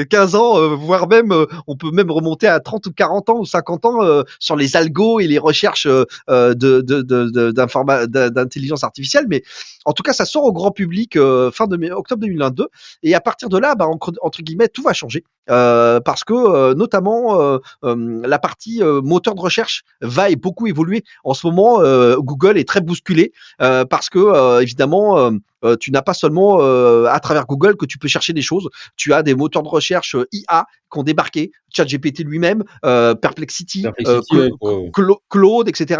15 ans, voire même, on peut même remonter à 30 ou 40 ans ou 50 ans sur les algos et les recherches d'intelligence artificielle. Mais en tout cas, ça sort au grand public octobre 2022. Et à partir de là, bah, entre guillemets, tout va changer. Parce que notamment la partie moteur de recherche va et beaucoup évoluer. En ce moment, Google est très bousculé parce que évidemment, tu n'as pas seulement à travers Google que tu peux chercher des choses. Tu as des moteurs de recherche IA qui ont débarqué, ChatGPT lui-même, Perplexity, Perplexity, ouais, Claude, etc.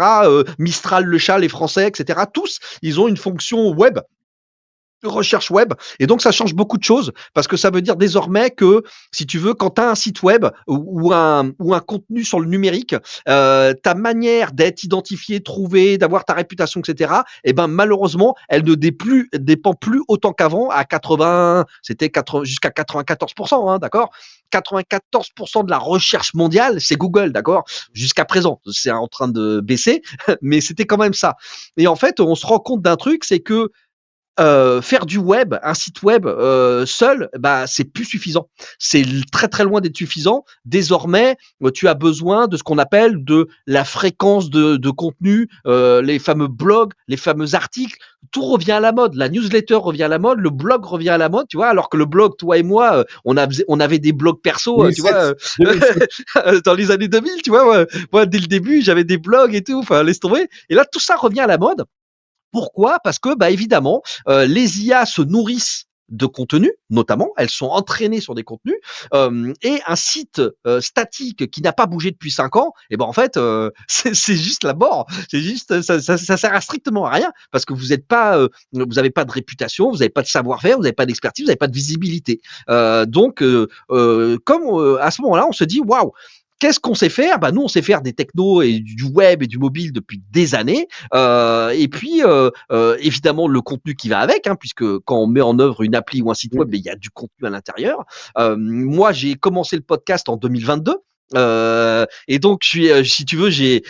Mistral, le chat, les Français, etc. Tous, ils ont une fonction web, recherche web. Et donc, ça change beaucoup de choses parce que ça veut dire désormais que, si tu veux, quand tu as un site web ou un contenu sur le numérique, ta manière d'être identifié, trouvé, d'avoir ta réputation, etc., eh ben, malheureusement, elle ne dépend plus autant qu'avant à 80, c'était 80, jusqu'à 94%, hein, d'accord? 94% de la recherche mondiale, c'est Google, d'accord? Jusqu'à présent, c'est en train de baisser, mais c'était quand même ça. Et en fait, on se rend compte d'un truc, c'est que faire du web, un site web seul, bah c'est plus suffisant. C'est très très loin d'être suffisant. Désormais, tu as besoin de ce qu'on appelle de la fréquence de contenu, les fameux blogs, les fameux articles. Tout revient à la mode. La newsletter revient à la mode, le blog revient à la mode, tu vois. Alors que le blog, toi et moi, on avait des blogs perso, tu 2007. vois, 2007. dans les années 2000, tu vois. Moi, dès le début, j'avais des blogs et tout. Enfin, laisse tomber. Et là, tout ça revient à la mode. Pourquoi? Parce que, bah, évidemment, les IA se nourrissent de contenus, notamment, elles sont entraînées sur des contenus, et un site statique qui n'a pas bougé depuis 5 ans, et ben en fait, c'est juste la mort. C'est juste, ça sert à strictement à rien parce que vous n'avez pas de réputation, vous n'avez pas de savoir-faire, vous n'avez pas d'expertise, vous n'avez pas de visibilité. Donc, comme à ce moment-là, on se dit waouh. Qu'est-ce qu'on sait faire? Bah nous, on sait faire des technos et du web et du mobile depuis des années. Et puis, évidemment, le contenu qui va avec, hein, puisque quand on met en œuvre une appli ou un site web, Mmh. il y a du contenu à l'intérieur. Moi, j'ai commencé le podcast en 2022. Et donc, si tu veux, j'ai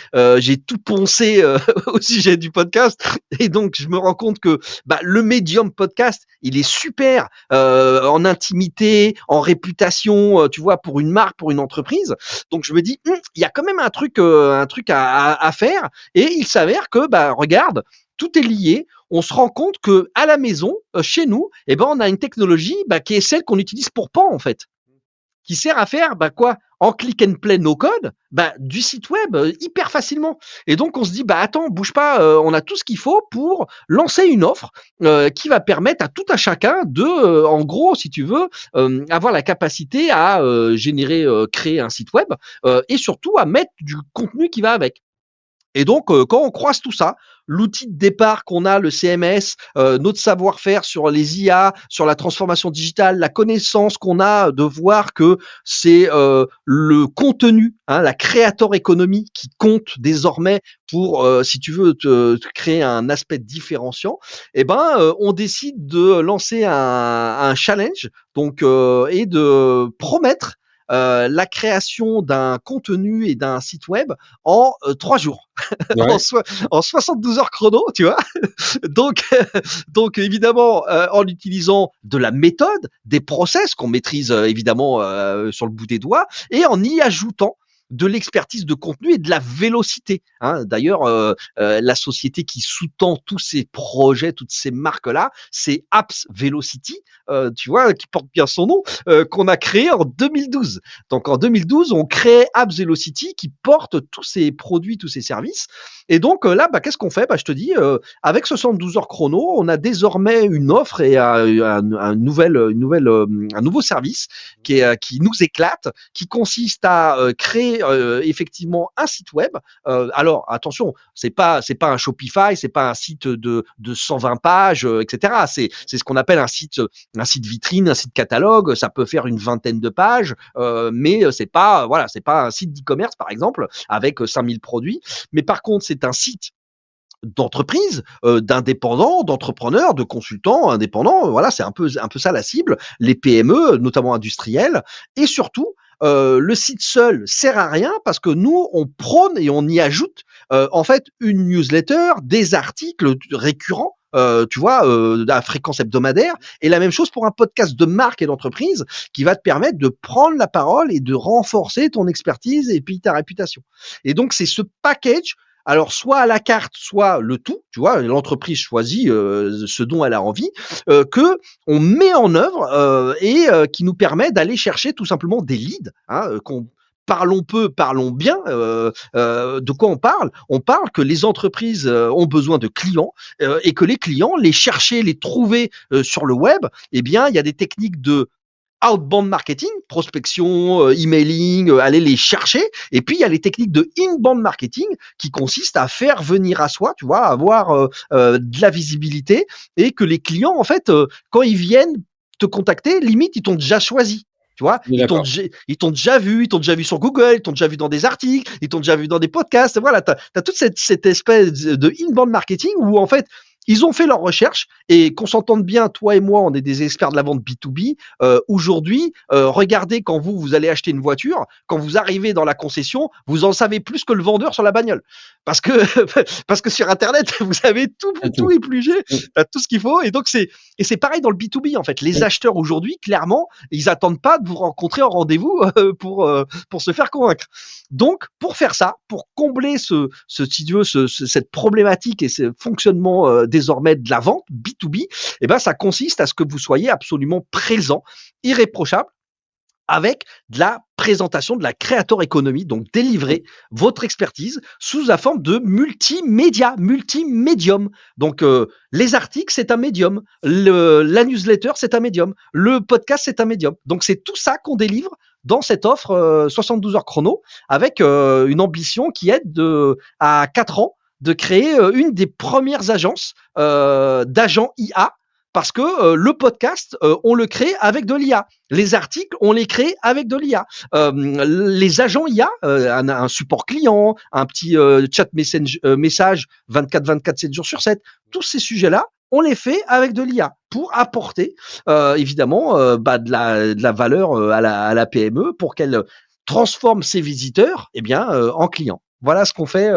tout poncé au sujet du podcast. Et donc, je me rends compte que bah, le médium podcast, il est super en intimité, en réputation, tu vois, pour une marque, pour une entreprise. Donc, je me dis, il y a quand même un truc à faire. Et il s'avère que, bah, regarde, tout est lié. On se rend compte que à la maison, chez nous, eh ben, on a une technologie bah, qui est celle qu'on utilise pour Pan, en fait, qui sert à faire bah quoi, en click and play no code, bah du site web hyper facilement. Et donc on se dit bah attends, bouge pas, on a tout ce qu'il faut pour lancer une offre qui va permettre à tout un chacun de, en gros, si tu veux, avoir la capacité à générer, créer un site web et surtout à mettre du contenu qui va avec. Et donc, quand on croise tout ça, l'outil de départ qu'on a, le CMS, notre savoir-faire sur les IA, sur la transformation digitale, la connaissance qu'on a de voir que c'est le contenu, hein, la creator economy qui compte désormais pour, si tu veux, te créer un aspect différenciant. Et ben, on décide de lancer un challenge, donc, et de promettre la création d'un contenu et d'un site web en 3 jours. en, Ouais, so- en 72 heures chrono, tu vois. Donc, donc évidemment, en utilisant de la méthode, des process qu'on maîtrise évidemment sur le bout des doigts, et en y ajoutant de l'expertise de contenu et de la vélocité. Hein. D'ailleurs, la société qui sous-tend tous ces projets, toutes ces marques-là, c'est Apps Velocity, tu vois, qui porte bien son nom, qu'on a créé en 2012. Donc en 2012, on crée Apps Velocity qui porte tous ces produits, tous ces services. Et donc là, bah, qu'est-ce qu'on fait? Bah, je te dis, avec 72 heures chrono, on a désormais une offre et un nouveau service qui nous éclate, qui consiste à créer effectivement un site web. Alors attention, c'est pas un Shopify, c'est pas un site de 120 pages, etc. C'est ce qu'on appelle un site vitrine, un site catalogue. Ça peut faire une vingtaine de pages, mais c'est pas voilà, c'est pas un site d'e-commerce par exemple avec 5000 produits. Mais par contre, c'est un site d'entreprise, d'indépendants, d'entrepreneurs, de consultants indépendants. Voilà, c'est un peu ça la cible, les PME, notamment industrielles. Et surtout, le site seul sert à rien parce que nous, on prône et on y ajoute en fait une newsletter, des articles récurrents. Tu vois, à fréquence hebdomadaire, et la même chose pour un podcast de marque et d'entreprise qui va te permettre de prendre la parole et de renforcer ton expertise et puis ta réputation. Et donc, c'est ce package, alors soit à la carte, soit le tout, tu vois, l'entreprise choisit ce dont elle a envie, que on met en œuvre et qui nous permet d'aller chercher tout simplement des leads, hein, qu'on parlons peu, parlons bien. De quoi on parle? On parle que les entreprises ont besoin de clients et que les clients, les chercher, les trouver sur le web, eh bien, il y a des techniques de outbound marketing, prospection, emailing, aller les chercher. Et puis il y a les techniques de inbound marketing qui consistent à faire venir à soi, tu vois, avoir de la visibilité, et que les clients, en fait, quand ils viennent te contacter, limite ils t'ont déjà choisi. Tu vois, on est d'accord. ils t'ont déjà vu, ils t'ont déjà vu sur Google, ils t'ont déjà vu dans des articles, ils t'ont déjà vu dans des podcasts. Voilà, tu as toute cette espèce de inbound marketing où en fait ils ont fait leurs recherches, et qu'on s'entende bien, toi et moi, on est des experts de la vente B2B. Aujourd'hui, regardez, quand vous allez acheter une voiture, quand vous arrivez dans la concession, vous en savez plus que le vendeur sur la bagnole. Parce que, parce que sur Internet, vous avez tout, C'est tout tout. épluché, Mmh, tout ce qu'il faut. Et c'est pareil dans le B2B, en fait. Les mmh. acheteurs aujourd'hui, clairement, ils attendent pas de vous rencontrer en rendez-vous pour se faire convaincre. Donc, pour faire ça, pour combler si tu veux, cette problématique et ce fonctionnement désormais de la vente B2B, eh ben, ça consiste à ce que vous soyez absolument présent, irréprochable, avec de la présentation, de la creator economy, donc délivrer votre expertise sous la forme de multimédia, multimédium. Donc les articles, c'est un médium, la newsletter, c'est un médium, le podcast, c'est un médium. Donc c'est tout ça qu'on délivre dans cette offre 72 heures chrono, avec une ambition qui est à 4 ans de créer une des premières agences d'agents IA, parce que le podcast, on le crée avec de l'IA. Les articles, on les crée avec de l'IA. Les agents IA, un support client, un petit chat message 24-24, 7 jours sur 7, tous ces sujets-là, on les fait avec de l'IA pour apporter évidemment bah, de la valeur à la PME, pour qu'elle transforme ses visiteurs, eh bien, en clients. Voilà ce qu'on fait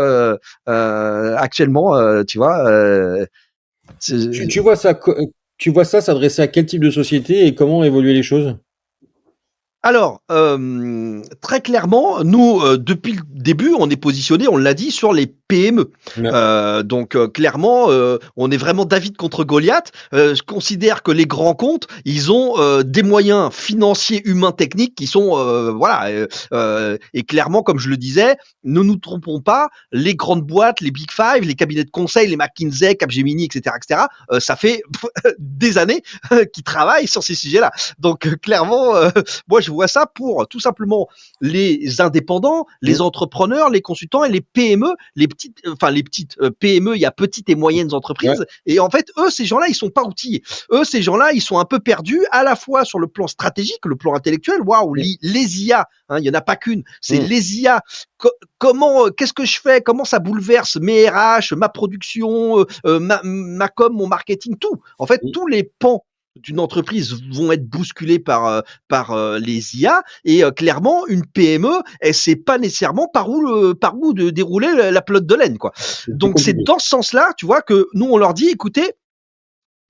actuellement, tu vois. Tu, tu vois ça, tu vois ça s'adresser à quel type de société et comment évoluer les choses? Alors, très clairement, nous, depuis le début, on est positionné, on l'a dit, sur les PME. Ouais. Donc, clairement, on est vraiment David contre Goliath. Je considère que les grands comptes, ils ont des moyens financiers, humains, techniques qui sont, voilà, et clairement, comme je le disais, ne nous trompons pas, les grandes boîtes, les Big Five, les cabinets de conseil, les McKinsey, Capgemini, et cetera, ça fait des années qu'ils travaillent sur ces sujets-là. Donc, clairement, moi, je vois ça pour tout simplement les indépendants, les Mm. entrepreneurs, les consultants et les PME, les petites PME, il y a petites et moyennes Ouais. entreprises. Et en fait, eux, ces gens-là, ils sont pas outillés. Eux, ces gens-là, ils sont un peu perdus à la fois sur le plan stratégique, le plan intellectuel. Waouh, Mm. les IA, hein, il y en a pas qu'une. C'est Mm. les IA. Comment, qu'est-ce que je fais? Comment ça bouleverse mes RH, ma production, ma com, mon marketing, tout. En fait, Mm. tous les pans d'une entreprise vont être bousculés par les IA et clairement une PME elle sait pas nécessairement par où de dérouler la pelote de laine quoi. C'est plus Donc c'est compliqué. dans ce sens-là, tu vois que nous on leur dit écoutez,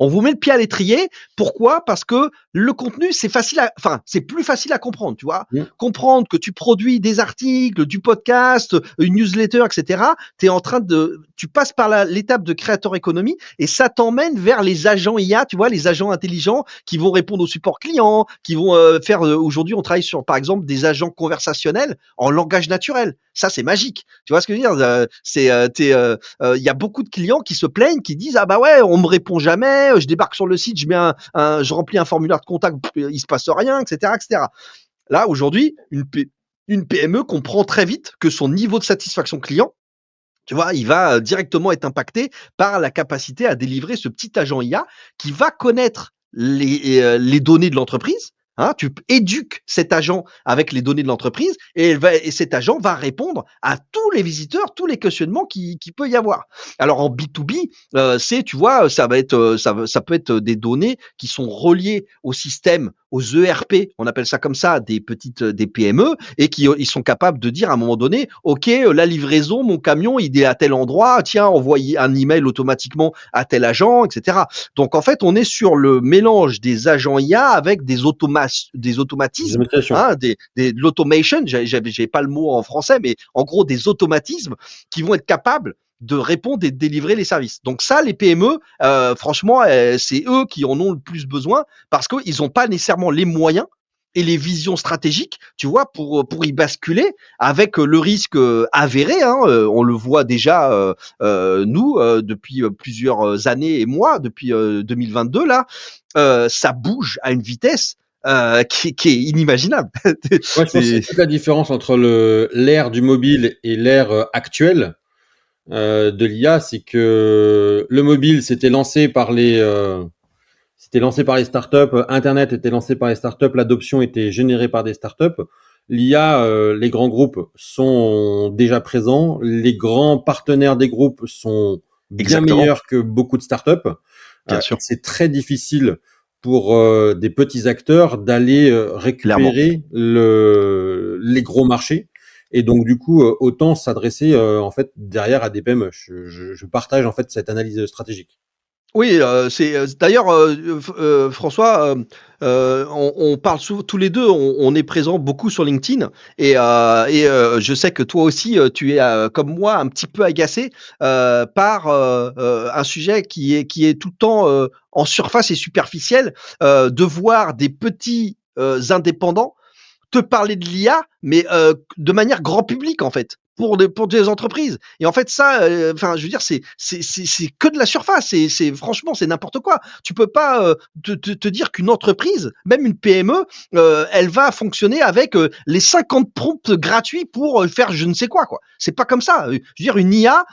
on vous met le pied à l'étrier. Pourquoi? Parce que le contenu, c'est plus facile à comprendre, tu vois. Mm. Comprendre que tu produis des articles, du podcast, une newsletter, etc. Tu passes par l'étape de créateur économie et ça t'emmène vers les agents IA, tu vois, les agents intelligents qui vont répondre au support client, qui vont faire. Aujourd'hui, on travaille sur, par exemple, des agents conversationnels en langage naturel. Ça, c'est magique. Tu vois ce que je veux dire? Il y a beaucoup de clients qui se plaignent, qui disent ah bah ouais, on me répond jamais, je débarque sur le site, je remplis un formulaire de contact, il se passe rien, etc., etc. Là aujourd'hui, une PME comprend très vite que son niveau de satisfaction client, tu vois, il va directement être impacté par la capacité à délivrer ce petit agent IA qui va connaître les données de l'entreprise. Hein, tu éduques cet agent avec les données de l'entreprise et cet agent va répondre à tous les visiteurs, tous les questionnements qui peut y avoir. Alors en B2B, tu vois, ça peut être des données qui sont reliées au système, aux ERP, on appelle ça comme ça, des PME, et ils sont capables de dire à un moment donné, ok, la livraison, mon camion, il est à tel endroit, tiens, envoyer un email automatiquement à tel agent, etc. Donc en fait, on est sur le mélange des agents IA avec des Des automatismes, invitations. hein, de l'automation, j'ai pas le mot en français, mais en gros des automatismes qui vont être capables de répondre et de délivrer les services. Donc ça, les PME, franchement, c'est eux qui en ont le plus besoin parce qu'ils n'ont pas nécessairement les moyens et les visions stratégiques, tu vois, pour y basculer avec le risque avéré. Hein, on le voit déjà, nous, depuis plusieurs années et mois, depuis 2022, là, ça bouge à une vitesse qui est inimaginable. Ouais, je pense que c'est c'est toute la différence entre l'ère du mobile et l'ère actuelle de l'IA, c'est que le mobile c'était lancé par les startups, Internet était lancé par les startups, l'adoption était générée par des startups. L'IA, les grands groupes sont déjà présents, les grands partenaires des groupes sont bien exactement, meilleurs que beaucoup de startups, bien et sûr, c'est très difficile pour des petits acteurs d'aller clairement. récupérer les gros marchés. Et donc du coup, autant s'adresser en fait derrière à des PME. Je partage en fait cette analyse stratégique. Oui, d'ailleurs, François, on parle tous les 2, on est présents beaucoup sur LinkedIn je sais que toi aussi, tu es, comme moi, un petit peu agacé, par, un sujet qui est tout le temps, en surface et superficiel, de voir des petits, indépendants te parler de l'IA, mais de manière grand public en fait. Pour des entreprises. Et en fait, ça, enfin, je veux dire, c'est que de la surface. Franchement, c'est n'importe quoi. Tu peux pas te dire qu'une entreprise, même une PME, elle va fonctionner avec les 50 prompts gratuits pour faire je ne sais quoi, quoi. C'est pas comme ça. Je veux dire, une IA,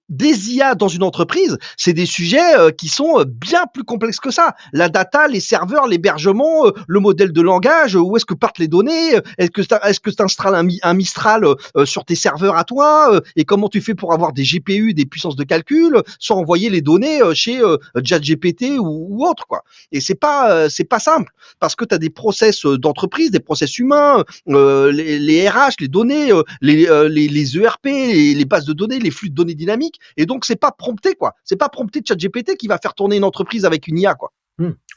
des IA dans une entreprise, c'est des sujets qui sont bien plus complexes que ça. La data, les serveurs, l'hébergement, le modèle de langage, où est-ce que partent les données, est-ce que tu installes un Mistral sur tes serveurs à toi, et comment tu fais pour avoir des GPU, des puissances de calcul, sans envoyer les données chez ChatGPT ou autre, quoi. Et c'est pas simple parce que tu as des process d'entreprise, des process humains, les RH, les données, les ERP, les bases de données, les flux de données dynamiques. Et donc c'est pas prompté, quoi. C'est pas prompté de ChatGPT qui va faire tourner une entreprise avec une IA, quoi.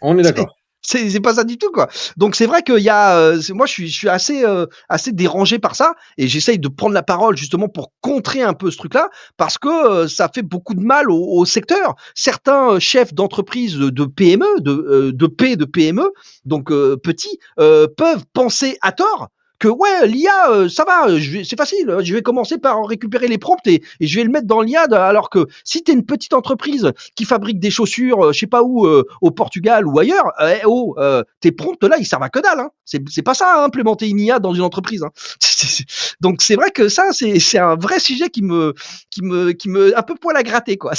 On est d'accord. C'est pas ça du tout, quoi. Donc c'est vrai qu'il y a, moi je suis assez dérangé par ça, et j'essaye de prendre la parole justement pour contrer un peu ce truc-là, parce que ça fait beaucoup de mal au secteur. Certains chefs d'entreprise de PME, de PME, donc petits, peuvent penser à tort que ouais, l'IA, ça va, c'est facile, je vais commencer par récupérer les prompts et je vais le mettre dans l'IA, alors que si tu es une petite entreprise qui fabrique des chaussures, je sais pas où, au Portugal ou ailleurs, tes prompts là, ils servent à que dalle. Hein. C'est pas ça, hein, implémenter une IA dans une entreprise. Hein. Donc c'est vrai que ça, c'est un vrai sujet qui me un peu poil à gratter, quoi.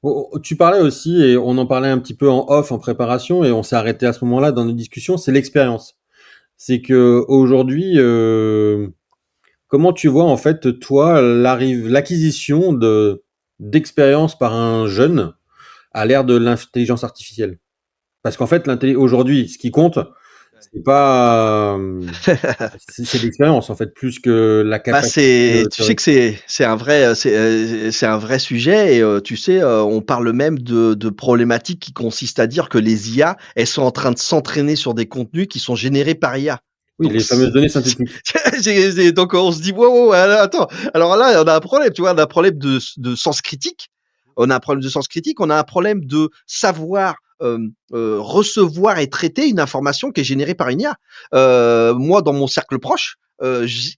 Ouais. Tu parlais aussi, et on en parlait un petit peu en off en préparation, et on s'est arrêté à ce moment-là dans nos discussions, c'est l'expérience. C'est que aujourd'hui, comment tu vois en fait toi l'acquisition d'expérience par un jeune à l'ère de l'intelligence artificielle? Parce qu'en fait, aujourd'hui, ce qui compte, c'est pas, c'est l'expérience en fait, plus que la Bah, capacité tu sais théorique. que c'est un vrai, c'est un vrai sujet, et tu sais, on parle même de problématiques qui consistent à dire que les IA, elles sont en train de s'entraîner sur des contenus qui sont générés par IA. Oui, Donc les fameuses données synthétiques. donc on se dit: «Wow, wow, attends». Alors là, on a un problème, tu vois? On a un problème de sens critique. On a un problème de sens critique, on a un problème de savoir, recevoir et traiter une information qui est générée par une IA. Moi, dans mon cercle proche,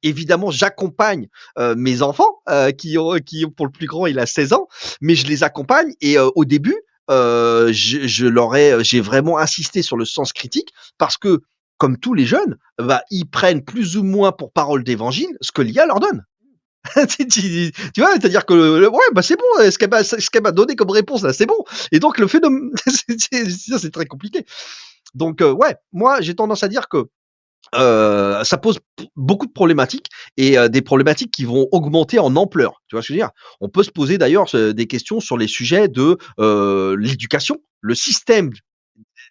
évidemment, j'accompagne mes enfants pour le plus grand, il a 16 ans, mais je les accompagne, et au début, j'ai vraiment insisté sur le sens critique, parce que, comme tous les jeunes, bah, ils prennent plus ou moins pour parole d'évangile ce que l'IA leur donne. Tu vois, c'est-à-dire que ouais, bah c'est bon, ce qu'elle m'a donné comme réponse là, c'est bon. Et donc le phénomène, c'est très compliqué. Donc ouais, moi j'ai tendance à dire que ça pose beaucoup de problématiques, et des problématiques qui vont augmenter en ampleur. Tu vois ce que je veux dire? On peut se poser d'ailleurs des questions sur les sujets de l'éducation, le système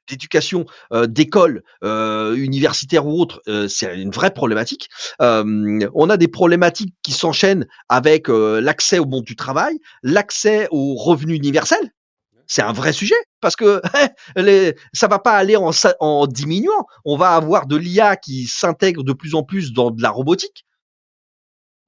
d'éducation, d'école, universitaire ou autre, c'est une vraie problématique. On a des problématiques qui s'enchaînent avec l'accès au monde du travail, l'accès au revenu universel. C'est un vrai sujet, parce que ça va pas aller en diminuant. On va avoir de l'IA qui s'intègre de plus en plus dans de la robotique,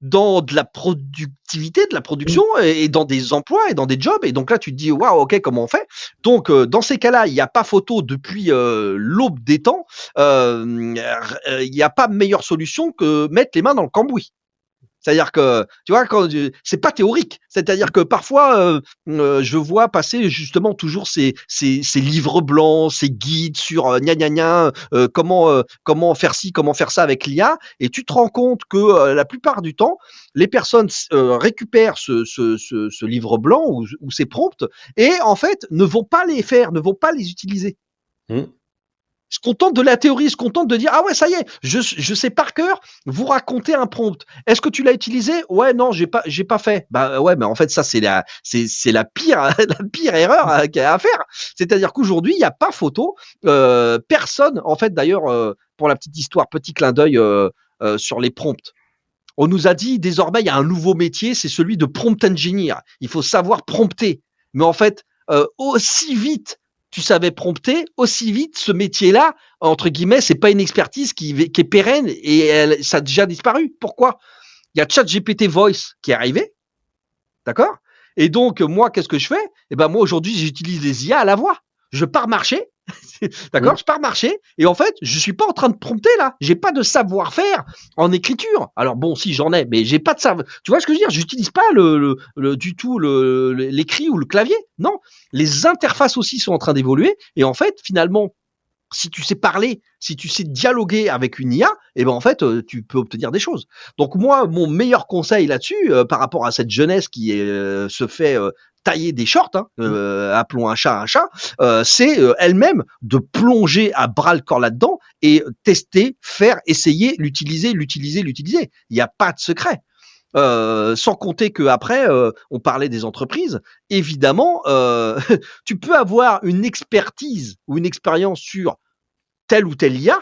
dans de la productivité, de la production, et dans des emplois et dans des jobs. Et donc là, tu te dis: «Waouh, OK, comment on fait?» Donc dans ces cas-là, il y a pas photo depuis, l'aube des temps. Il y a pas meilleure solution que mettre les mains dans le cambouis. C'est-à-dire que, tu vois, c'est pas théorique. C'est-à-dire que parfois, je vois passer justement toujours ces livres blancs, ces guides sur gna gna gna, comment faire ci, comment faire ça avec l'IA, et tu te rends compte que la plupart du temps, les personnes récupèrent ce livre blanc ou ces prompts, et en fait ne vont pas les faire, ne vont pas les utiliser. Mmh. Se contente de la théorie, se contente de dire: «Ah ouais, ça y est, je sais par cœur vous raconter un prompt. Est-ce que tu l'as utilisé? Ouais, non, j'ai pas fait». Bah ouais, mais en fait, ça, c'est la pire, la pire erreur à faire. C'est-à-dire qu'aujourd'hui, il y a pas photo. Personne, en fait, d'ailleurs, pour la petite histoire, petit clin d'œil sur les prompts. On nous a dit désormais, il y a un nouveau métier, c'est celui de prompt engineer. Il faut savoir prompter. Mais en fait, aussi vite tu savais prompter, aussi vite ce métier-là, entre guillemets, c'est pas une expertise qui est pérenne, et ça a déjà disparu. Pourquoi? Il y a ChatGPT Voice qui est arrivé, d'accord? Et donc, moi, qu'est-ce que je fais? Eh ben, moi, aujourd'hui, j'utilise les IA à la voix. Je pars marcher, d'accord? Mmh. Je pars marcher, et en fait, je suis pas en train de prompter là. J'ai pas de savoir-faire en écriture. Alors bon, si j'en ai, mais j'ai pas de savoir. Tu vois ce que je veux dire? J'utilise pas du tout l'écrit ou le clavier. Non, les interfaces aussi sont en train d'évoluer. Et en fait, finalement, si tu sais parler, si tu sais dialoguer avec une IA, et ben en fait, tu peux obtenir des choses. Donc moi, mon meilleur conseil là-dessus, par rapport à cette jeunesse qui se fait tailler des shorts, hein, appelons un chat, c'est elle-même de plonger à bras le corps là-dedans et tester, faire, essayer, l'utiliser. Il n'y a pas de secret. Sans compter que après, on parlait des entreprises. Évidemment, tu peux avoir une expertise ou une expérience sur tel ou tel IA.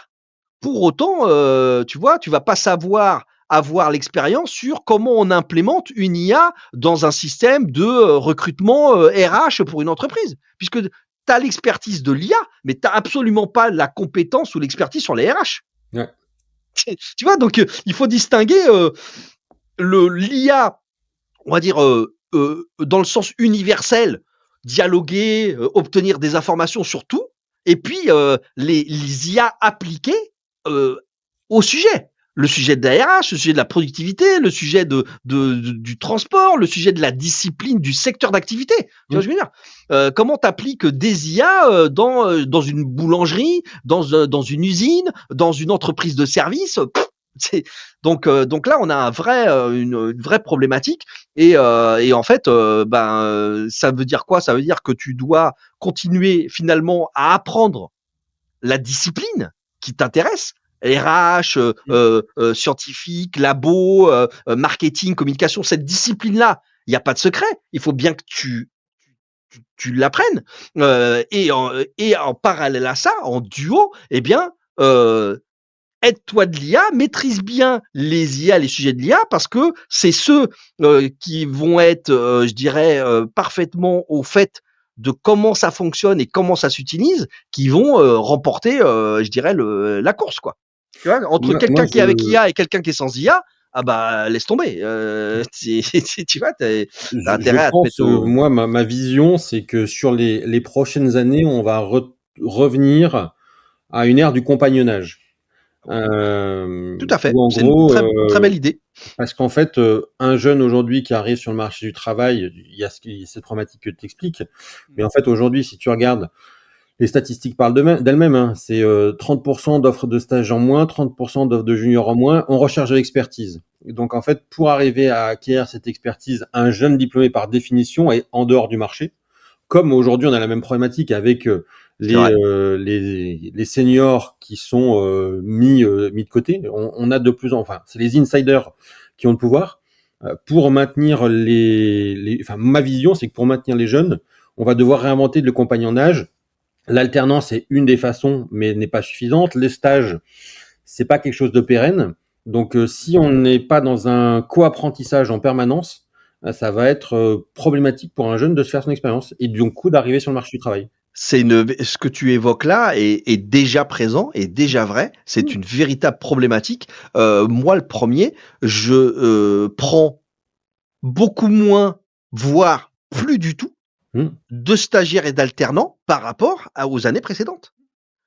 Pour autant, tu vois, tu vas pas savoir avoir l'expérience sur comment on implémente une IA dans un système de recrutement RH pour une entreprise, puisque tu as l'expertise de l'IA, mais tu n'as absolument pas la compétence ou l'expertise sur les RH. Ouais. Tu vois, donc il faut distinguer l'IA, on va dire, dans le sens universel, dialoguer, obtenir des informations sur tout, et puis les IA appliquées euh, au sujet. Le sujet de la RH, le sujet de la productivité, le sujet du transport, le sujet de la discipline du secteur d'activité. Tu vois ce que je veux dire? Comment tu appliques des IA dans une boulangerie, dans une usine, dans une entreprise de service? Donc là, on a une vraie problématique et en fait, ça veut dire quoi? Ça veut dire que tu dois continuer finalement à apprendre la discipline qui t'intéresse, RH, scientifique, labo, marketing, communication, cette discipline-là, il n'y a pas de secret. Il faut bien que tu l'apprennes. Et en parallèle à ça, en duo, eh bien, aide-toi de l'IA, maîtrise bien les IA, les sujets de l'IA, parce que c'est ceux qui vont être, je dirais, parfaitement au fait de comment ça fonctionne et comment ça s'utilise, qui vont remporter, je dirais, la course, quoi. Tu vois, entre Moi, quelqu'un qui est avec IA et quelqu'un qui est sans IA, ah bah laisse tomber. Tu vois, t'as je intérêt à te pense, mettre au. moi, ma vision, c'est que sur les prochaines années, on va revenir à une ère du compagnonnage. Tout à fait. Où en C'est une gros, très très belle idée. parce qu'en fait, un jeune aujourd'hui qui arrive sur le marché du travail, il y a cette problématique que tu expliques. Mais en fait, aujourd'hui, si tu regardes, les statistiques parlent d'elles-mêmes, hein. C'est 30% d'offres de stage en moins, 30% d'offres de junior en moins. On recherche de l'expertise. Donc en fait, pour arriver à acquérir cette expertise, un jeune diplômé par définition est en dehors du marché. Comme aujourd'hui, on a la même problématique avec C'est vrai. les seniors qui sont mis de côté. On a de plus en enfin, c'est les insiders qui ont le pouvoir pour maintenir enfin, ma vision, c'est que pour maintenir les jeunes, on va devoir réinventer le compagnonnage. L'alternance est une des façons, mais n'est pas suffisante. Les stages, c'est pas quelque chose de pérenne. Donc, si on n'est pas dans un co-apprentissage en permanence, ça va être problématique pour un jeune de se faire son expérience et du coup d'arriver sur le marché du travail. Ce que tu évoques là est déjà présent, est déjà vrai. C'est une véritable problématique. Moi, le premier, je prends beaucoup moins, voire plus du tout, Mmh. de stagiaires et d'alternants par rapport aux années précédentes.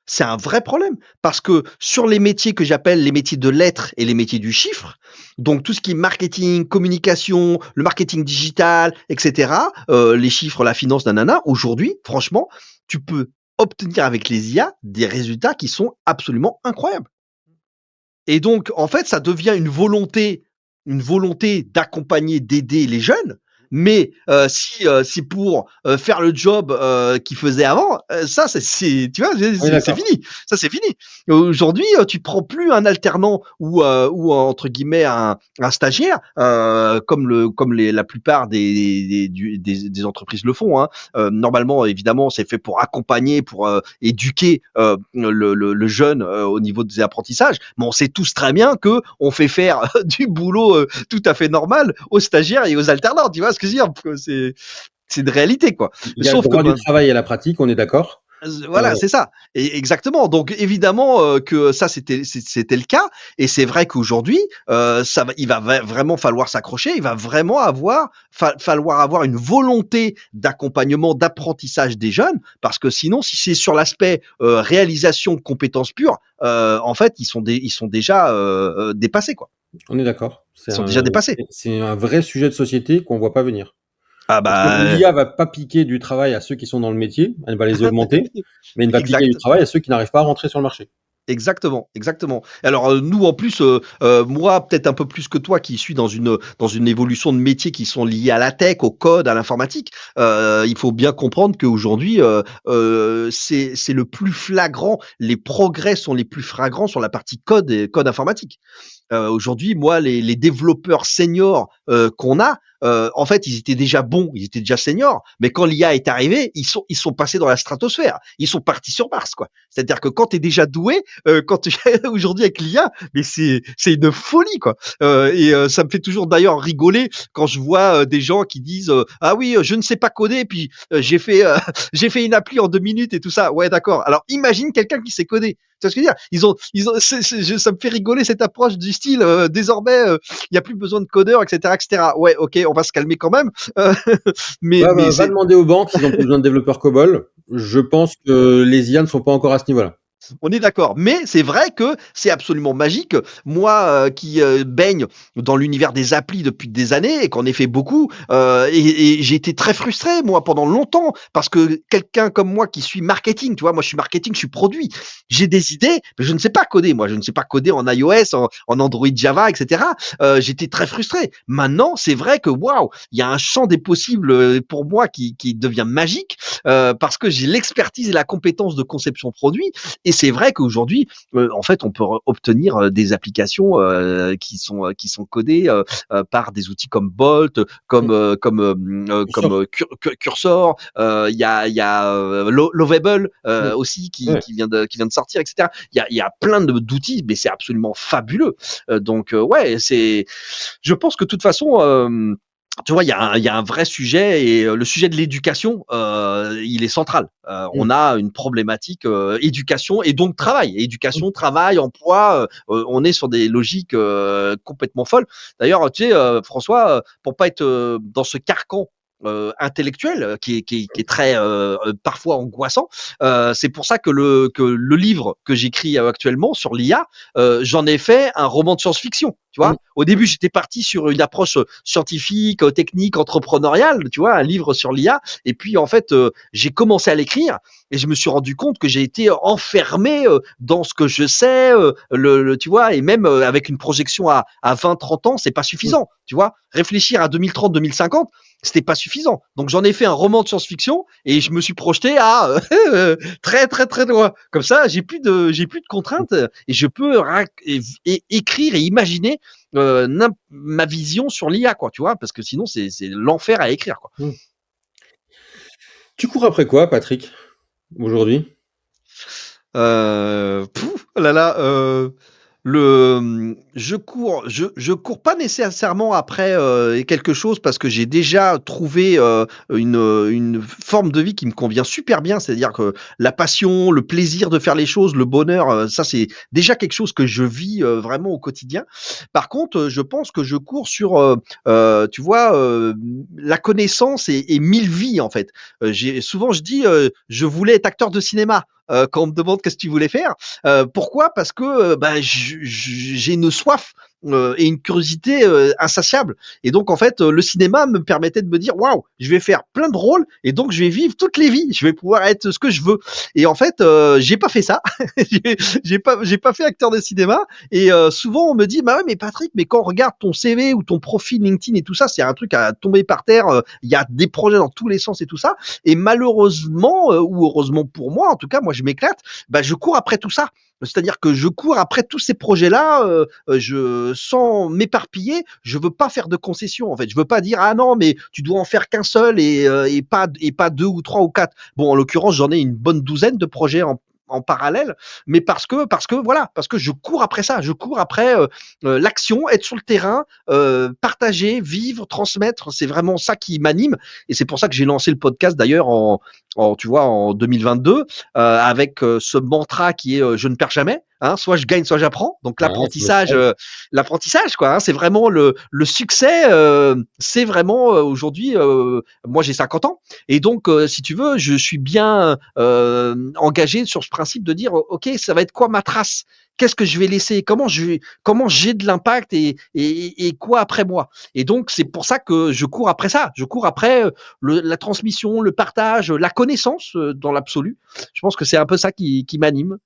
C'est un vrai problème parce que sur les métiers que j'appelle les métiers de lettres et les métiers du chiffre, donc tout ce qui est marketing, communication, le marketing digital, etc., les chiffres, la finance, nanana, aujourd'hui, franchement, tu peux obtenir avec les IA des résultats qui sont absolument incroyables. Et donc, en fait, ça devient une volonté d'accompagner, d'aider les jeunes. Mais si pour faire le job qu'ils faisaient avant, ça, tu vois, Oui, c'est d'accord. fini. Ça, c'est fini. Aujourd'hui, tu prends plus un alternant ou entre guillemets un stagiaire, la plupart des entreprises le font. Hein. Normalement, évidemment, c'est fait pour accompagner, pour éduquer le jeune au niveau des apprentissages. Mais on sait tous très bien que on fait faire du boulot tout à fait normal aux stagiaires et aux alternants. Tu vois ce que je veux dire? C'est une réalité, quoi. Il y a le Sauf que droit du ben, travail et la pratique, on est d'accord. voilà, c'est ça. Et exactement. Donc évidemment que ça c'était le cas. Et c'est vrai qu'aujourd'hui, il va vraiment falloir s'accrocher. Il va vraiment falloir avoir une volonté d'accompagnement, d'apprentissage des jeunes, parce que sinon, si c'est sur l'aspect réalisation de compétences pures, en fait, ils sont déjà dépassés, quoi. On est d'accord. Ils sont déjà dépassés. C'est un vrai sujet de société qu'on voit pas venir. Ah Parce que bah, l'IA va pas piquer du travail à ceux qui sont dans le métier, elle va les augmenter, mais elle va piquer du exact. travail à ceux qui n'arrivent pas à rentrer sur le marché. Exactement, exactement. Alors, nous en plus, moi peut-être un peu plus que toi qui suis dans une évolution de métiers qui sont liés à la tech, au code, à l'informatique, il faut bien comprendre qu'aujourd'hui, c'est le plus flagrant. Les progrès sont les plus flagrants sur la partie code et code informatique. Aujourd'hui, moi, les développeurs seniors qu'on a, en fait, ils étaient déjà bons, ils étaient déjà seniors, mais quand l'IA est arrivée, ils sont passés dans la stratosphère. Ils sont partis sur Mars, quoi. C'est-à-dire que quand tu es déjà doué, quand tu aujourd'hui avec l'IA, mais c'est une folie, quoi. Ça me fait toujours d'ailleurs rigoler quand je vois des gens qui disent ah oui, je ne sais pas coder, puis j'ai fait une appli en 2 minutes et tout ça. Ouais, d'accord. Alors imagine quelqu'un qui sait coder. Tu vois ce que je veux dire? Ça me fait rigoler cette approche du style désormais il n'y a plus besoin de codeurs, etc., etc. Ouais, ok, on va se calmer quand même. Euh, mais Va c'est demander aux banques s'ils ont plus besoin de développeurs COBOL. Je pense que les IA ne sont pas encore à ce niveau-là. On est d'accord, mais c'est vrai que c'est absolument magique. Moi, qui baigne dans l'univers des applis depuis des années et qu'en ai fait beaucoup, et j'ai été très frustré moi pendant longtemps parce que quelqu'un comme moi qui suis marketing, tu vois, moi je suis marketing, je suis produit, j'ai des idées, mais je ne sais pas coder. Moi, je ne sais pas coder en iOS, en Android, Java, etc. J'étais très frustré. Maintenant, c'est vrai que waouh, il y a un champ des possibles pour moi qui devient magique parce que j'ai l'expertise et la compétence de conception produit et c'est vrai qu'aujourd'hui, en fait, on peut obtenir des applications qui sont codées par des outils comme Bolt, Sûr. Cursor. Il y a Lovable Mm. aussi Ouais. qui vient de sortir, etc. Il y a plein d'outils, mais c'est absolument fabuleux. Ouais, c'est. Je pense que de toute façon. Tu vois, il y a un vrai sujet et le sujet de l'éducation, il est central. On Mm. a une problématique éducation et donc travail. Mm. Éducation, travail, emploi, on est sur des logiques complètement folles. D'ailleurs, tu sais, François, pour pas être dans ce carcan intellectuel qui est très parfois angoissant. C'est pour ça que que le livre que j'écris actuellement sur l'IA, j'en ai fait un roman de science-fiction. Tu Mm. vois, au début, j'étais parti sur une approche scientifique, technique, entrepreneuriale, tu vois, un livre sur l'IA. Et puis, en fait, j'ai commencé à l'écrire et je me suis rendu compte que j'ai été enfermé dans ce que je sais, tu vois, et même avec une projection à 20, 30 ans, c'est pas Mm. suffisant, tu vois. Réfléchir à 2030, 2050, c'était pas suffisant. Donc, j'en ai fait un roman de science-fiction et je me suis projeté à très, très, très loin. Comme ça, j'ai plus de contraintes et je peux écrire et imaginer ma vision sur l'IA, quoi, tu vois, parce que sinon, c'est l'enfer à écrire, quoi. Mm. Tu cours après quoi, Patrick, aujourd'hui? Pouf, oh là là, je cours pas nécessairement après quelque chose parce que j'ai déjà trouvé une forme de vie qui me convient super bien. C'est-à-dire que la passion, le plaisir de faire les choses, le bonheur, ça c'est déjà quelque chose que je vis vraiment au quotidien. Par contre, je pense que je cours sur, tu vois, la connaissance et 1000 vies en fait. Souvent je dis, je voulais être acteur de cinéma. Quand on me demande qu'est-ce que tu voulais faire, pourquoi? Parce que bah, j'ai une soif et une curiosité insatiable. Et donc en fait, le cinéma me permettait de me dire waouh, je vais faire plein de rôles et donc je vais vivre toutes les vies. Je vais pouvoir être ce que je veux. Et en fait, j'ai pas fait ça. J'ai pas fait acteur de cinéma. Et souvent on me dit bah ouais mais Patrick, mais quand on regarde ton CV ou ton profil LinkedIn et tout ça, c'est un truc à tomber par terre. Il y a des projets dans tous les sens et tout ça. Et malheureusement, ou heureusement pour moi, en tout cas, moi je m'éclate, bah, je cours après tout ça. C'est-à-dire que je cours après tous ces projets-là, sans m'éparpiller, je veux pas faire de concessions. En fait, je veux pas dire ah non, mais tu dois en faire qu'un seul et pas deux ou trois ou quatre. Bon, en l'occurrence, j'en ai une bonne douzaine de projets en parallèle, mais parce que voilà, parce que je cours après ça, je cours après l'action, être sur le terrain, partager, vivre, transmettre, c'est vraiment ça qui m'anime et c'est pour ça que j'ai lancé le podcast d'ailleurs tu vois, en 2022 avec ce mantra qui est je ne perds jamais. hein, soit je gagne, soit j'apprends. Donc Ouais, c'est Mistral. l'apprentissage, quoi. Hein, c'est vraiment le succès. C'est vraiment aujourd'hui. Moi, j'ai 50 ans, et donc, si tu veux, je suis bien engagé sur ce principe de dire, ok, ça va être quoi ma trace? Qu'est-ce que je vais laisser? Comment j'ai de l'impact et quoi après moi? Et donc, c'est pour ça que je cours après ça. Je cours après la transmission, le partage, la connaissance dans l'absolu. Je pense que c'est un peu ça qui m'anime.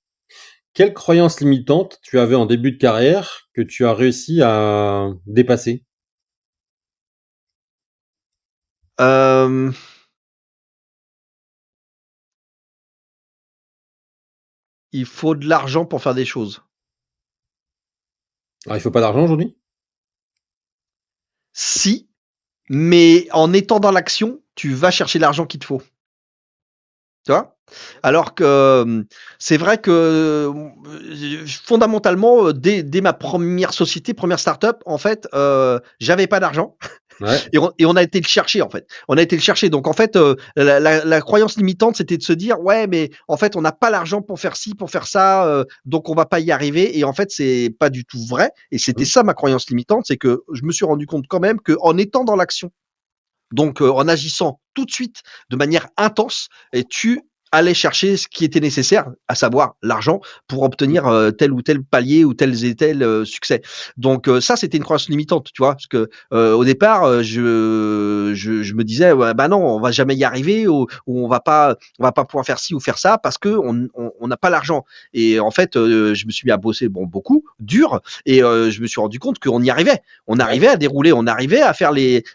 Quelle croyance limitante tu avais en début de carrière que tu as réussi à dépasser? Euh, il faut de l'argent pour faire des choses. Alors, il faut pas d'argent aujourd'hui? Si, mais en étant dans l'action, tu vas chercher l'argent qu'il te faut. Tu vois? Alors que c'est vrai que fondamentalement, dès ma première société, première start-up, en fait, j'avais pas d'argent. Ouais. Et on a été le chercher, en fait. On a été le chercher. Donc, en fait, la croyance limitante, c'était de se dire, ouais, mais en fait, on n'a pas l'argent pour faire ci, pour faire ça, donc on va pas y arriver. Et en fait, c'est pas du tout vrai. Et c'était Mmh. ça ma croyance limitante, c'est que je me suis rendu compte quand même qu'en étant dans l'action, donc en agissant tout de suite de manière intense, et tu allais chercher ce qui était nécessaire, à savoir l'argent, pour obtenir tel ou tel palier ou tel et tel succès. Donc ça, c'était une croyance limitante, tu vois, parce que au départ, je me disais, ouais, bah non, on va jamais y arriver, ou on va pas pouvoir faire ci ou faire ça parce que on n'a pas l'argent. Et en fait, je me suis mis à bosser bon beaucoup, dur, et je me suis rendu compte qu'on y arrivait. On Ouais. arrivait à dérouler, on arrivait à faire et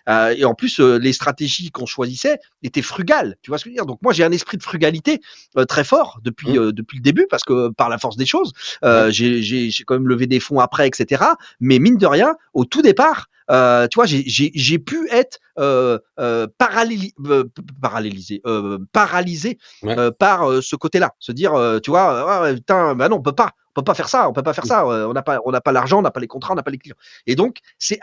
en plus les stratégies qu'on choisissait étaient frugales. Tu vois ce que je veux dire? Donc moi j'ai un esprit de frugalité très fort Mmh. depuis le début, parce que par la force des choses, Ouais. j'ai quand même levé des fonds après, etc. Mais mine de rien, au tout départ, tu vois, j'ai pu être paralysé Ouais. par ce côté-là, se dire, tu vois, ah ouais, putain, bah non, on peut pas faire ça, on peut pas faire Mmh. ça, on n'a pas l'argent, on n'a pas les contrats, on n'a pas les clients. Et donc, c'est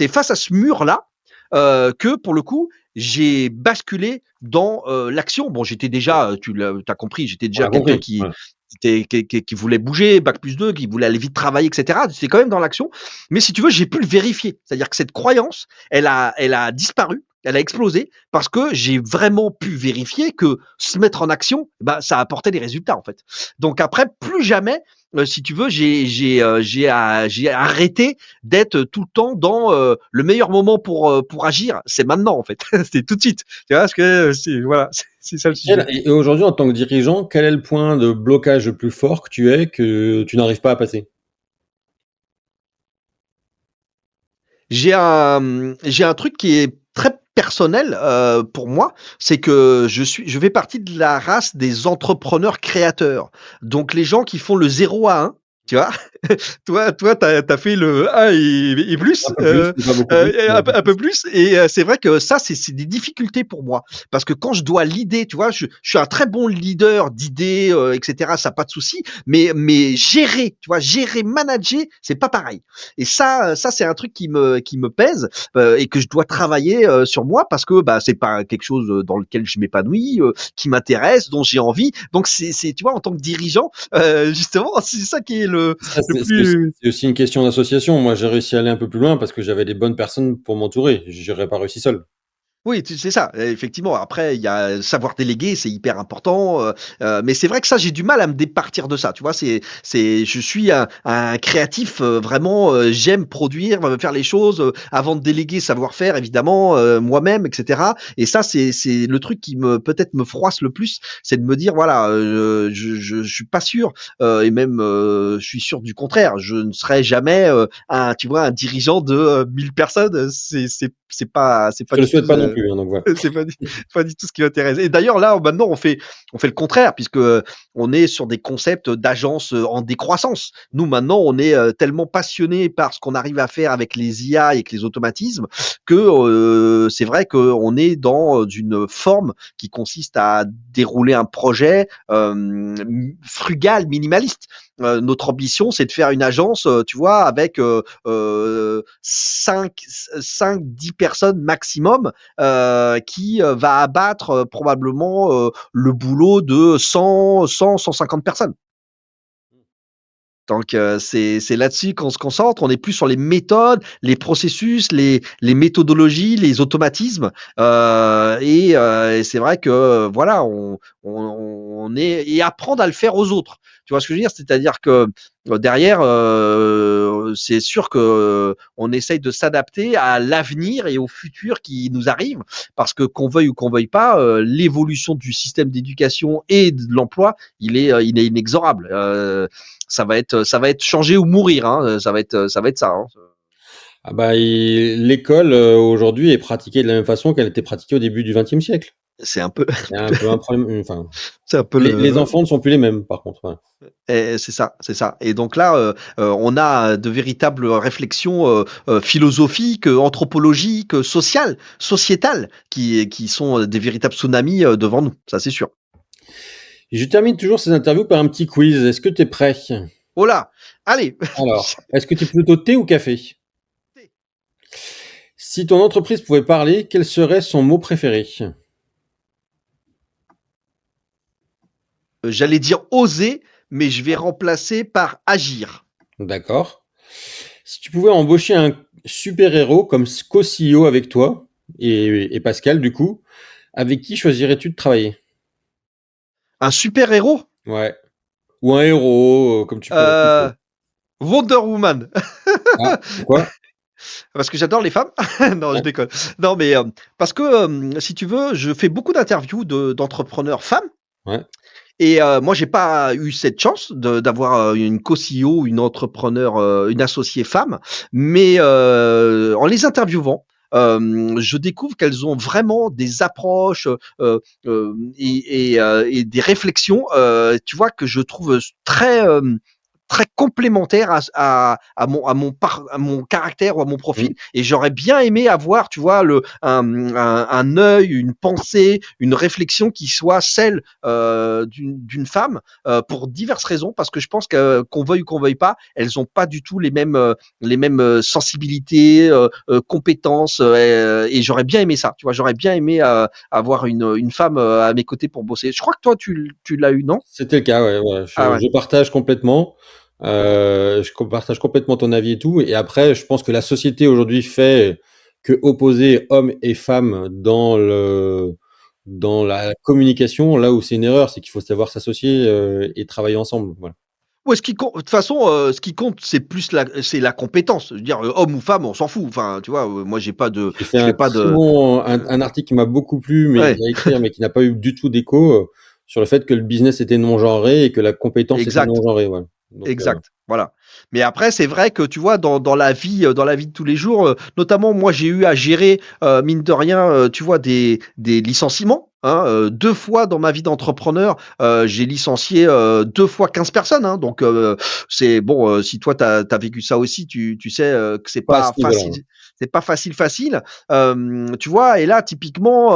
face à ce mur-là que pour le coup, j'ai basculé dans l'action. Bon, j'étais déjà, tu as compris, j'étais On déjà a quelqu'un compris. Ouais. qui voulait bouger, bac plus 2, qui voulait aller vite travailler, etc. C'est quand même dans l'action. Mais si tu veux, j'ai pu le vérifier. C'est-à-dire que cette croyance, elle a disparu, elle a explosé, parce que j'ai vraiment pu vérifier que se mettre en action, bah, ça apportait des résultats, en fait. Donc après, plus jamais, si tu veux, j'ai arrêté d'être tout le temps dans le meilleur moment pour agir. C'est maintenant, en fait. C'est tout de suite. Tu vois, parce que voilà, c'est ça le sujet. Et aujourd'hui, en tant que dirigeant, quel est le point de blocage le plus fort que tu n'arrives pas à passer? J'ai un truc qui est très personnel pour moi, c'est que je fais partie de la race des entrepreneurs créateurs. Donc les gens qui font le 0 à 1, tu vois? Toi, tu as fait le 1 et Un plus, peu plus, mais pas beaucoup plus, et mais un peu un peu plus. plus, et c'est vrai que ça, c'est des difficultés pour moi. Parce que quand je dois leader, tu vois? Je suis un très bon leader d'idées, et cetera, ça, pas de souci, mais gérer, tu vois? Gérer, manager, c'est pas pareil. Et ça c'est un truc qui me pèse, et que je dois travailler sur moi, parce que bah, c'est pas quelque chose dans lequel je m'épanouis, qui m'intéresse, dont j'ai envie. Donc tu vois, en tant que dirigeant, justement, c'est ça qui est Ça, le plus. c'est aussi une question d'association. Moi, j'ai réussi à aller un peu plus loin parce que j'avais des bonnes personnes pour m'entourer. J'aurais pas réussi seul. Oui, c'est ça, effectivement. Après, il y a savoir déléguer, c'est hyper important, mais c'est vrai que ça, j'ai du mal à me départir de ça, tu vois? Je suis un créatif, vraiment, j'aime produire, faire les choses, avant de déléguer, savoir faire évidemment, moi-même, et cetera. Et ça, c'est le truc qui peut-être me froisse le plus, c'est de me dire, voilà, je suis pas sûr, et même, je suis sûr du contraire. Je ne serai jamais, tu vois, un dirigeant de 1 000 personnes, c'est Je pas te le du souhaite tout, pas non plus, hein, donc voilà. c'est pas du tout ce qui m'intéresse. Et d'ailleurs, là, maintenant, on fait le contraire, puisque on est sur des concepts d'agence en décroissance. Nous, maintenant, on est tellement passionné par ce qu'on arrive à faire avec les IA et avec les automatismes, que c'est vrai qu'on est dans une forme qui consiste à dérouler un projet frugal, minimaliste. Notre ambition, c'est de faire une agence, tu vois, avec 5-10 personnes maximum, qui va abattre probablement le boulot de 100-150 personnes. Donc, c'est là-dessus qu'on se concentre. On est plus sur les méthodes, les processus, les méthodologies, les automatismes. Et c'est vrai que voilà, on est et apprendre à le faire aux autres. Tu vois ce que je veux dire? C'est-à-dire que derrière, c'est sûr que on essaye de s'adapter à l'avenir et au futur qui nous arrive, parce que qu'on veuille ou qu'on veuille pas, l'évolution du système d'éducation et de l'emploi, il est inexorable. Ça va être changer ou mourir, hein. Ça va être ça, hein. Ah bah, l'école aujourd'hui est pratiquée de la même façon qu'elle était pratiquée au début du XXe siècle. C'est un peu, C'est un peu un problème. Enfin, c'est un peu les le, enfants ne sont plus les mêmes, par contre. Voilà. c'est ça, c'est ça. Et donc là, on a de véritables réflexions philosophiques, anthropologiques, sociales, sociétales, qui sont des véritables tsunamis devant nous. Ça, c'est sûr. Et je termine toujours ces interviews par un petit quiz. Est-ce que tu es prêt? Oh là, allez. Alors, est-ce que tu es plutôt thé ou café? Si ton entreprise pouvait parler, quel serait son mot préféré? J'allais dire oser, mais je vais remplacer par agir. D'accord. Si tu pouvais embaucher un super-héros comme co-CEO avec toi et Pascal, du coup, avec qui choisirais-tu de travailler? Un super héros. Ouais. Ou un héros, comme tu pourrais. Euh, Wonder Woman. Ah, pourquoi? Parce que j'adore les femmes. Non, je Ouais, déconne. Non, mais parce que si tu veux, je fais beaucoup d'interviews d'entrepreneurs femmes. ouais. Et moi, j'ai pas eu cette chance d'avoir une co-CEO, une entrepreneur, une associée femme. Mais en les interviewant, je découvre qu'elles ont vraiment des approches et des réflexions, tu vois, que je trouve très complémentaire à mon caractère ou à mon Mmh. profil. Et j'aurais bien aimé avoir, tu vois, un œil, une pensée, une réflexion qui soit celle d'une femme pour diverses raisons, parce que je pense que qu'on veuille ou qu'on veuille pas, elles ont pas du tout les mêmes sensibilités, compétences, et j'aurais bien aimé ça. Tu vois, j'aurais bien aimé avoir une femme à mes côtés pour bosser. Je crois que toi, tu l'as eu, non? C'était le cas, ouais, ouais. Ah ouais. Je partage complètement. Partage complètement ton avis et tout. Et après, je pense que la société aujourd'hui fait que opposer hommes et femmes dans la communication, là où c'est une erreur, c'est qu'il faut savoir s'associer et travailler ensemble. Voilà. Ouais, de toute façon, ce qui compte, c'est la compétence. Je veux dire, homme ou femme, on s'en fout. Enfin, tu vois, moi, J'ai fait je fais un pas très de, bon un article qui m'a beaucoup plu, mais ouais, à écrire, mais qui n'a pas eu du tout d'écho sur le fait que le business était non genré et que la compétence était non exact. genrée. Voilà. Donc, Exact, voilà. Mais après, c'est vrai que tu vois, dans la vie de tous les jours, notamment moi, j'ai eu à gérer, mine de rien, tu vois, des licenciements, hein. 2 fois dans ma vie d'entrepreneur, j'ai licencié 2 fois 15 personnes, hein. Donc, c'est bon, si toi, tu as vécu ça aussi, tu sais que pas à ce niveau-là. c'est pas facile. Tu vois? Et là, typiquement,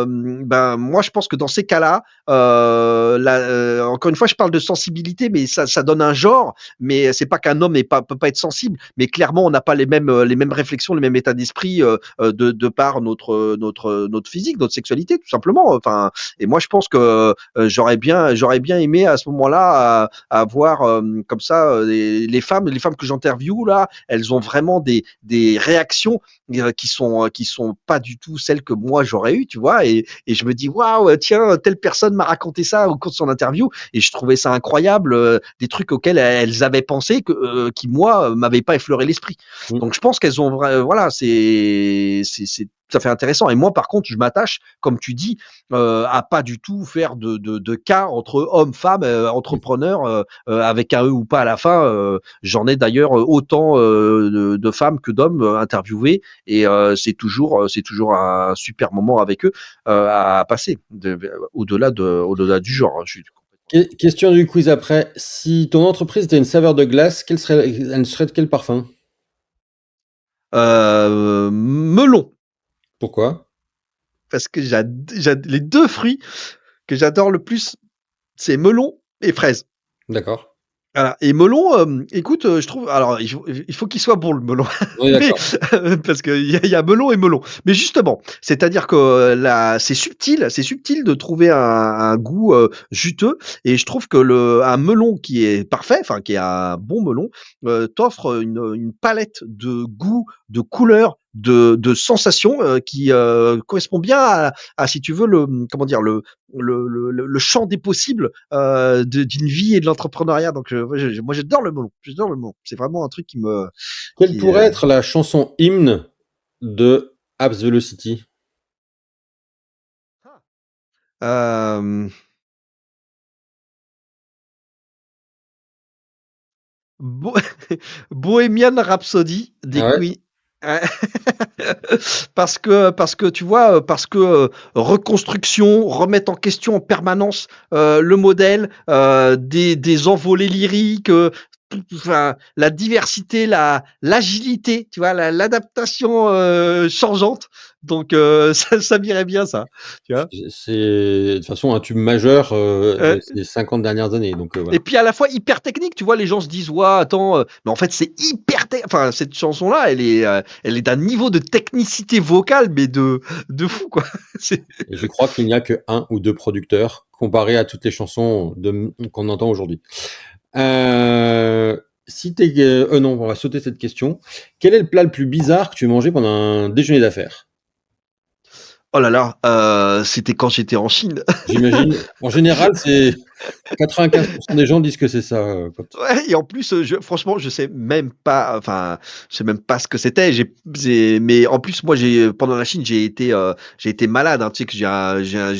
ben, moi, je pense que dans ces cas-là, encore une fois, je parle de sensibilité, mais ça donne un genre. Mais c'est pas qu'un homme peut pas être sensible, mais clairement, on n'a pas les mêmes réflexions, le même état d'esprit de par notre physique, notre sexualité, tout simplement. Enfin, et moi, je pense que j'aurais bien aimé à ce moment-là avoir comme ça les femmes que j'interviewe là, elles ont vraiment des réactions qui sont pas du tout celles que moi j'aurais eues, tu vois. Et je me dis, waouh, tiens, telle personne m'a raconté ça au cours de son interview, et je trouvais ça incroyable, des trucs auxquels elles avaient pensé, qui moi m'avaient pas effleuré l'esprit. Mmh. Donc je pense qu'elles ont, voilà, c'est tout à fait intéressant. Et moi, par contre, je m'attache, comme tu dis, à pas du tout faire de cas entre hommes, femmes, entrepreneurs, avec un E ou pas à la fin. J'en ai d'ailleurs autant de femmes que d'hommes interviewés, et c'est toujours un super moment avec eux à passer, au-delà du genre, hein. Je suis Question du quiz après. Si ton entreprise était une saveur de glace, elle serait de quel parfum? melon, Pourquoi? parce que les deux fruits que j'adore le plus, c'est melon et fraise. D'accord. Voilà. Et melon, écoute, je trouve, alors il faut qu'il soit bon le melon, On est mais d'accord. parce qu'il y a melon et melon. Mais justement, c'est-à-dire que c'est subtil de trouver un goût juteux, et je trouve que un melon qui est parfait, enfin qui est un bon melon, t'offre une palette de goûts, de couleurs, de sensations qui correspond bien si tu veux, comment dire, le champ des possibles d'une vie et de l'entrepreneuriat. Donc, moi, j'adore le melon. J'adore le melon. C'est vraiment un truc Quelle qui, pourrait être la chanson hymne de Apps Velocity? euh, Bo- Bohemian Rhapsody des Ah ouais? Queen. Ouais. Parce que tu vois, parce que reconstruction, remettre en question en permanence le modèle, des envolées lyriques, enfin, la diversité, l'agilité, tu vois, l'adaptation changeante. Donc ça m'irait bien ça, tu vois. C'est de toute façon un tube majeur de Euh, ces 50 dernières années. Donc Et voilà. puis à la fois hyper technique, tu vois, les gens se disent, ouais, attends, mais en fait c'est enfin cette chanson-là, elle est d'un niveau de technicité vocale, mais de fou quoi. C'est- Et je crois qu'il n'y a que un ou deux producteurs comparé à toutes les chansons qu'on entend aujourd'hui. Euh, si t'es, non, on va sauter cette question. Quel est le plat le plus bizarre que tu aies mangé pendant un déjeuner d'affaires? Oh là là, c'était quand j'étais en Chine. J'imagine. En général, c'est 95% des gens disent que c'est ça. Ouais, et en plus, franchement, je sais même pas, enfin, je sais même pas ce que c'était. Mais en plus, moi, pendant la Chine, j'ai été malade. Hein. Tu sais que j'ai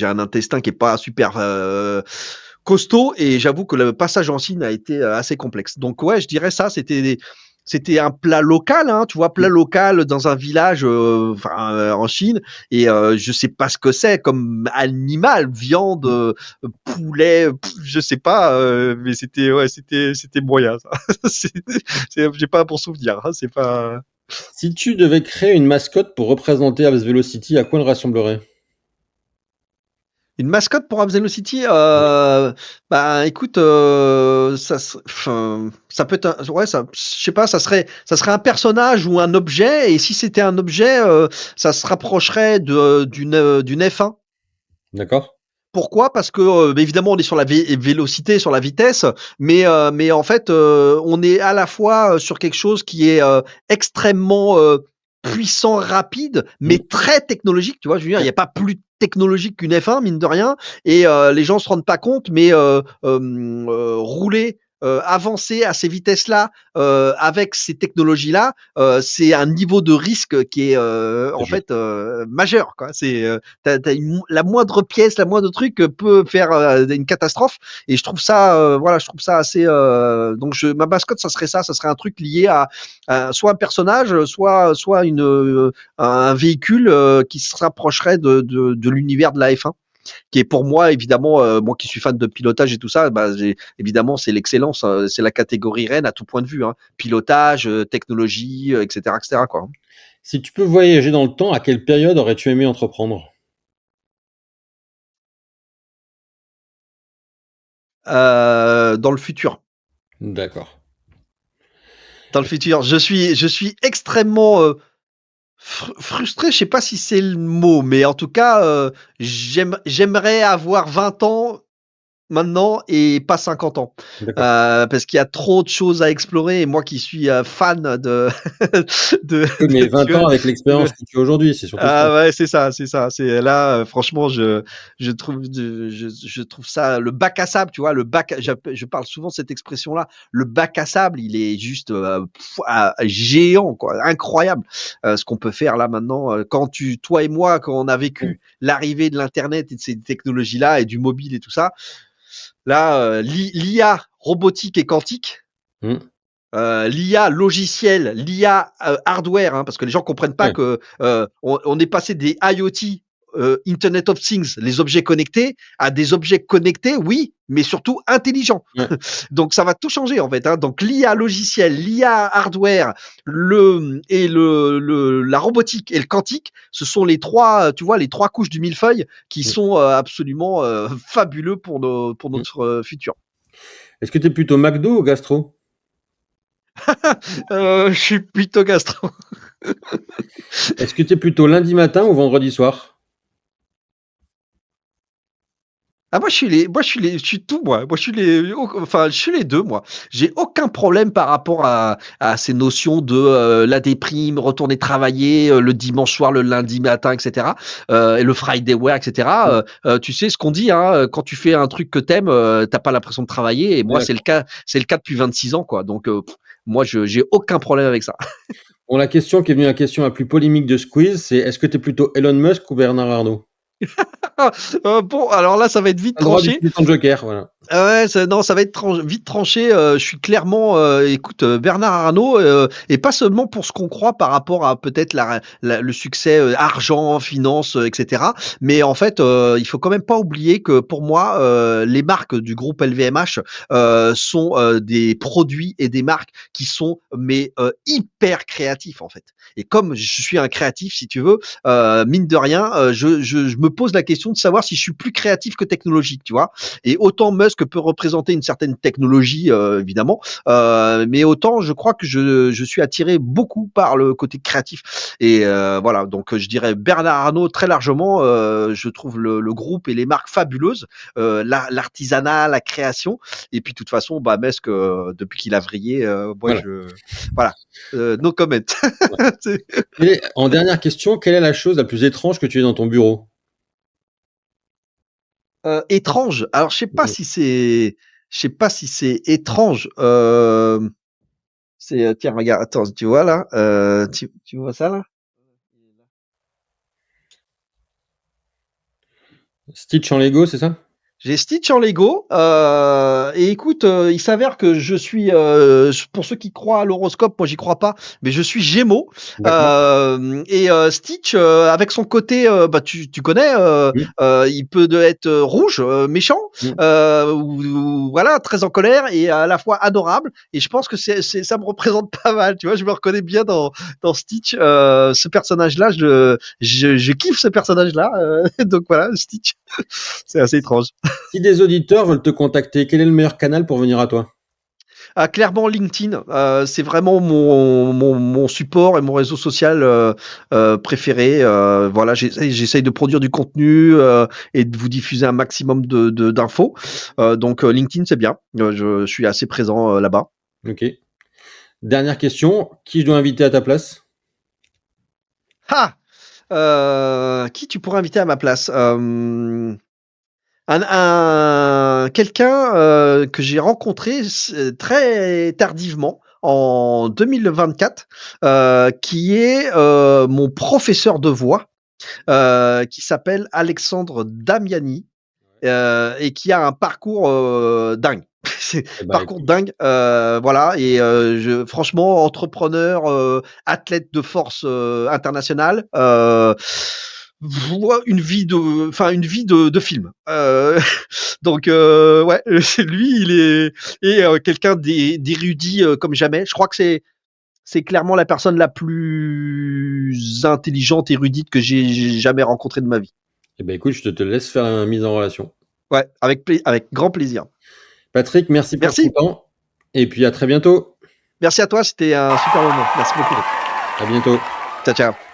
un intestin qui est pas super costaud, et j'avoue que le passage en Chine a été assez complexe. Donc ouais, je dirais ça. C'était un plat local, hein, tu vois, plat local dans un village, enfin, en Chine, et je sais pas ce que c'est comme animal, viande, poulet, je sais pas, mais c'était moyen ça. C'est- j'ai pas un bon souvenir, hein, c'est pas. Si tu devais créer une mascotte pour représenter Aves Velocity, à quoi elle ressemblerait? Une mascotte pour Abzelo City, bah écoute, enfin, ça peut être, ouais, ça, je sais pas, ça serait un personnage ou un objet, et si c'était un objet, ça se rapprocherait d'une F1. D'accord? Pourquoi? Parce que évidemment on est sur la vélocité, sur la vitesse, mais en fait on est à la fois sur quelque chose qui est extrêmement puissant, rapide, mais Mm. très technologique. Tu vois, je veux dire, il n'y a pas plus technologique qu'une F1, mine de rien, et les gens se rendent pas compte, mais rouler, avancer à ces vitesses-là, avec ces technologies-là, c'est un niveau de risque qui est en Je- fait majeur. Quoi. La moindre pièce, la moindre truc peut faire une catastrophe. Et je trouve ça, voilà, je trouve ça assez. Donc ma mascotte, ça serait ça, ça serait un truc lié à soit un personnage, soit un véhicule qui se rapprocherait de l'univers de la F1, qui est pour moi évidemment, moi qui suis fan de pilotage et tout ça, bah, évidemment c'est l'excellence, c'est la catégorie reine à tout point de vue, hein. Pilotage, technologie, etc., etc. Quoi. Si tu peux voyager dans le temps, à quelle période aurais-tu aimé entreprendre? Dans le futur. D'accord. Dans le futur, je suis extrêmement frustré, je sais pas si c'est le mot, mais en tout cas, j'aimerais avoir 20 ans maintenant et pas 50 ans. D'accord. Parce qu'il y a trop de choses à explorer, et moi qui suis fan de, Oui, mais tu 20 vois, ans avec l'expérience que tu as aujourd'hui, c'est surtout ça. ah ouais, c'est ça, c'est ça. C'est là, franchement, je trouve ça le bac à sable, tu vois, je parle souvent de cette expression-là. Le bac à sable, il est juste géant, quoi, incroyable. Ce qu'on peut faire là maintenant, toi et moi, quand on a vécu l'arrivée de l'internet et de ces technologies-là et du mobile et tout ça, là, l'IA robotique et quantique, Mm. l'IA logiciel, l'IA hardware, hein, parce que les gens comprennent pas Ouais. que on est passé des IoT, Internet of Things, les objets connectés, à des objets connectés, oui, mais surtout intelligents. Ouais. Donc ça va tout changer en fait. Hein. Donc l'IA logiciel, l'IA hardware, la robotique et le quantique, ce sont les trois, tu vois, les trois couches du millefeuille qui Mm. sont absolument fabuleux pour Mm. notre futur. Est-ce que tu es plutôt McDo ou gastro? Je suis plutôt gastro. Est-ce que tu es plutôt lundi matin ou vendredi soir? Ah je suis tout moi. Moi je suis les 2 moi. J'ai aucun problème par rapport à ces notions de, la déprime, retourner travailler, le dimanche soir, le lundi matin et cetera, et le Friday wear et Mm. cetera, tu sais ce qu'on dit, hein, quand tu fais un truc que t'aimes, aimes, tu pas l'impression de travailler et On est moi d'accord. c'est le cas depuis 26 ans quoi, donc moi je j'ai aucun problème avec ça. Bon, la question qui est venue, la question la plus polémique de Squeeze, c'est est-ce que tu es plutôt Elon Musk ou Bernard Arnault? Bon alors là ça va être vite Tu as le droit tranché. d'utiliser ton joker, voilà. Ah ouais, ça va être vite tranché. Je suis clairement, écoute, Bernard Arnault, et pas seulement pour ce qu'on croit par rapport à peut-être le succès, argent, finance, etc. Mais en fait, il faut quand même pas oublier que pour moi, les marques du groupe LVMH sont des produits et des marques qui sont mais hyper créatifs en fait. Et comme je suis un créatif, si tu veux, mine de rien, je me pose la question de savoir si je suis plus créatif que technologique, tu vois. Et autant Musk peut représenter une certaine technologie, évidemment, mais autant je crois que je suis attiré beaucoup par le côté créatif. Et voilà, donc je dirais Bernard Arnault très largement. Je trouve le groupe et les marques fabuleuses, l'artisanat, la création. Et puis de toute façon, bah, Musk, depuis qu'il a vrillé, moi Voilà. je voilà, no comment. Ouais. En dernière question, quelle est la chose la plus étrange que tu aies dans ton bureau? Étrange. Alors Mhm. je sais pas si c'est étrange. C'est, tiens, regarde, attends, tu vois là, tu vois ça là? Stitch en Lego, c'est ça? J'ai Stitch en Lego, et écoute, il s'avère que je suis, pour ceux qui croient à l'horoscope, moi j'y crois pas, mais je suis Gémeaux, D'accord. et Stitch, avec son côté, bah, tu connais, Mm. il peut être rouge, méchant, Mm. ou voilà, très en colère et à la fois adorable. Et je pense que ça me représente pas mal, tu vois, je me reconnais bien dans Stitch, ce personnage-là, je kiffe ce personnage-là, donc voilà, Stitch, c'est assez étrange. Si des auditeurs veulent te contacter, quel est le meilleur canal pour venir à toi? Ah, clairement LinkedIn, c'est vraiment mon support et mon réseau social préféré. Voilà, j'essaye de produire du contenu et de vous diffuser un maximum d'infos. Donc LinkedIn, c'est bien. Je suis assez présent là-bas. Ok. Dernière question, qui je dois inviter à ta place? Ah, qui tu pourrais inviter à ma place? Quelqu'un que j'ai rencontré très tardivement en 2024, qui est mon professeur de voix, qui s'appelle Alexandre Damiani, et qui a un parcours dingue. C'est Eh ben, parcours écoute, dingue, voilà. Et franchement, entrepreneur, athlète de force internationale, une vie de film. Donc ouais, c'est lui, il est et quelqu'un d'érudit comme jamais. Je crois que c'est clairement la personne la plus intelligente, érudite que j'ai jamais rencontrée de ma vie. eh ben, écoute, je te laisse faire la mise en relation. Ouais, avec grand plaisir. Patrick, merci pour ton Merci. temps et puis à très bientôt. Merci à toi, c'était un super moment. Merci beaucoup. À bientôt. Ciao, ciao.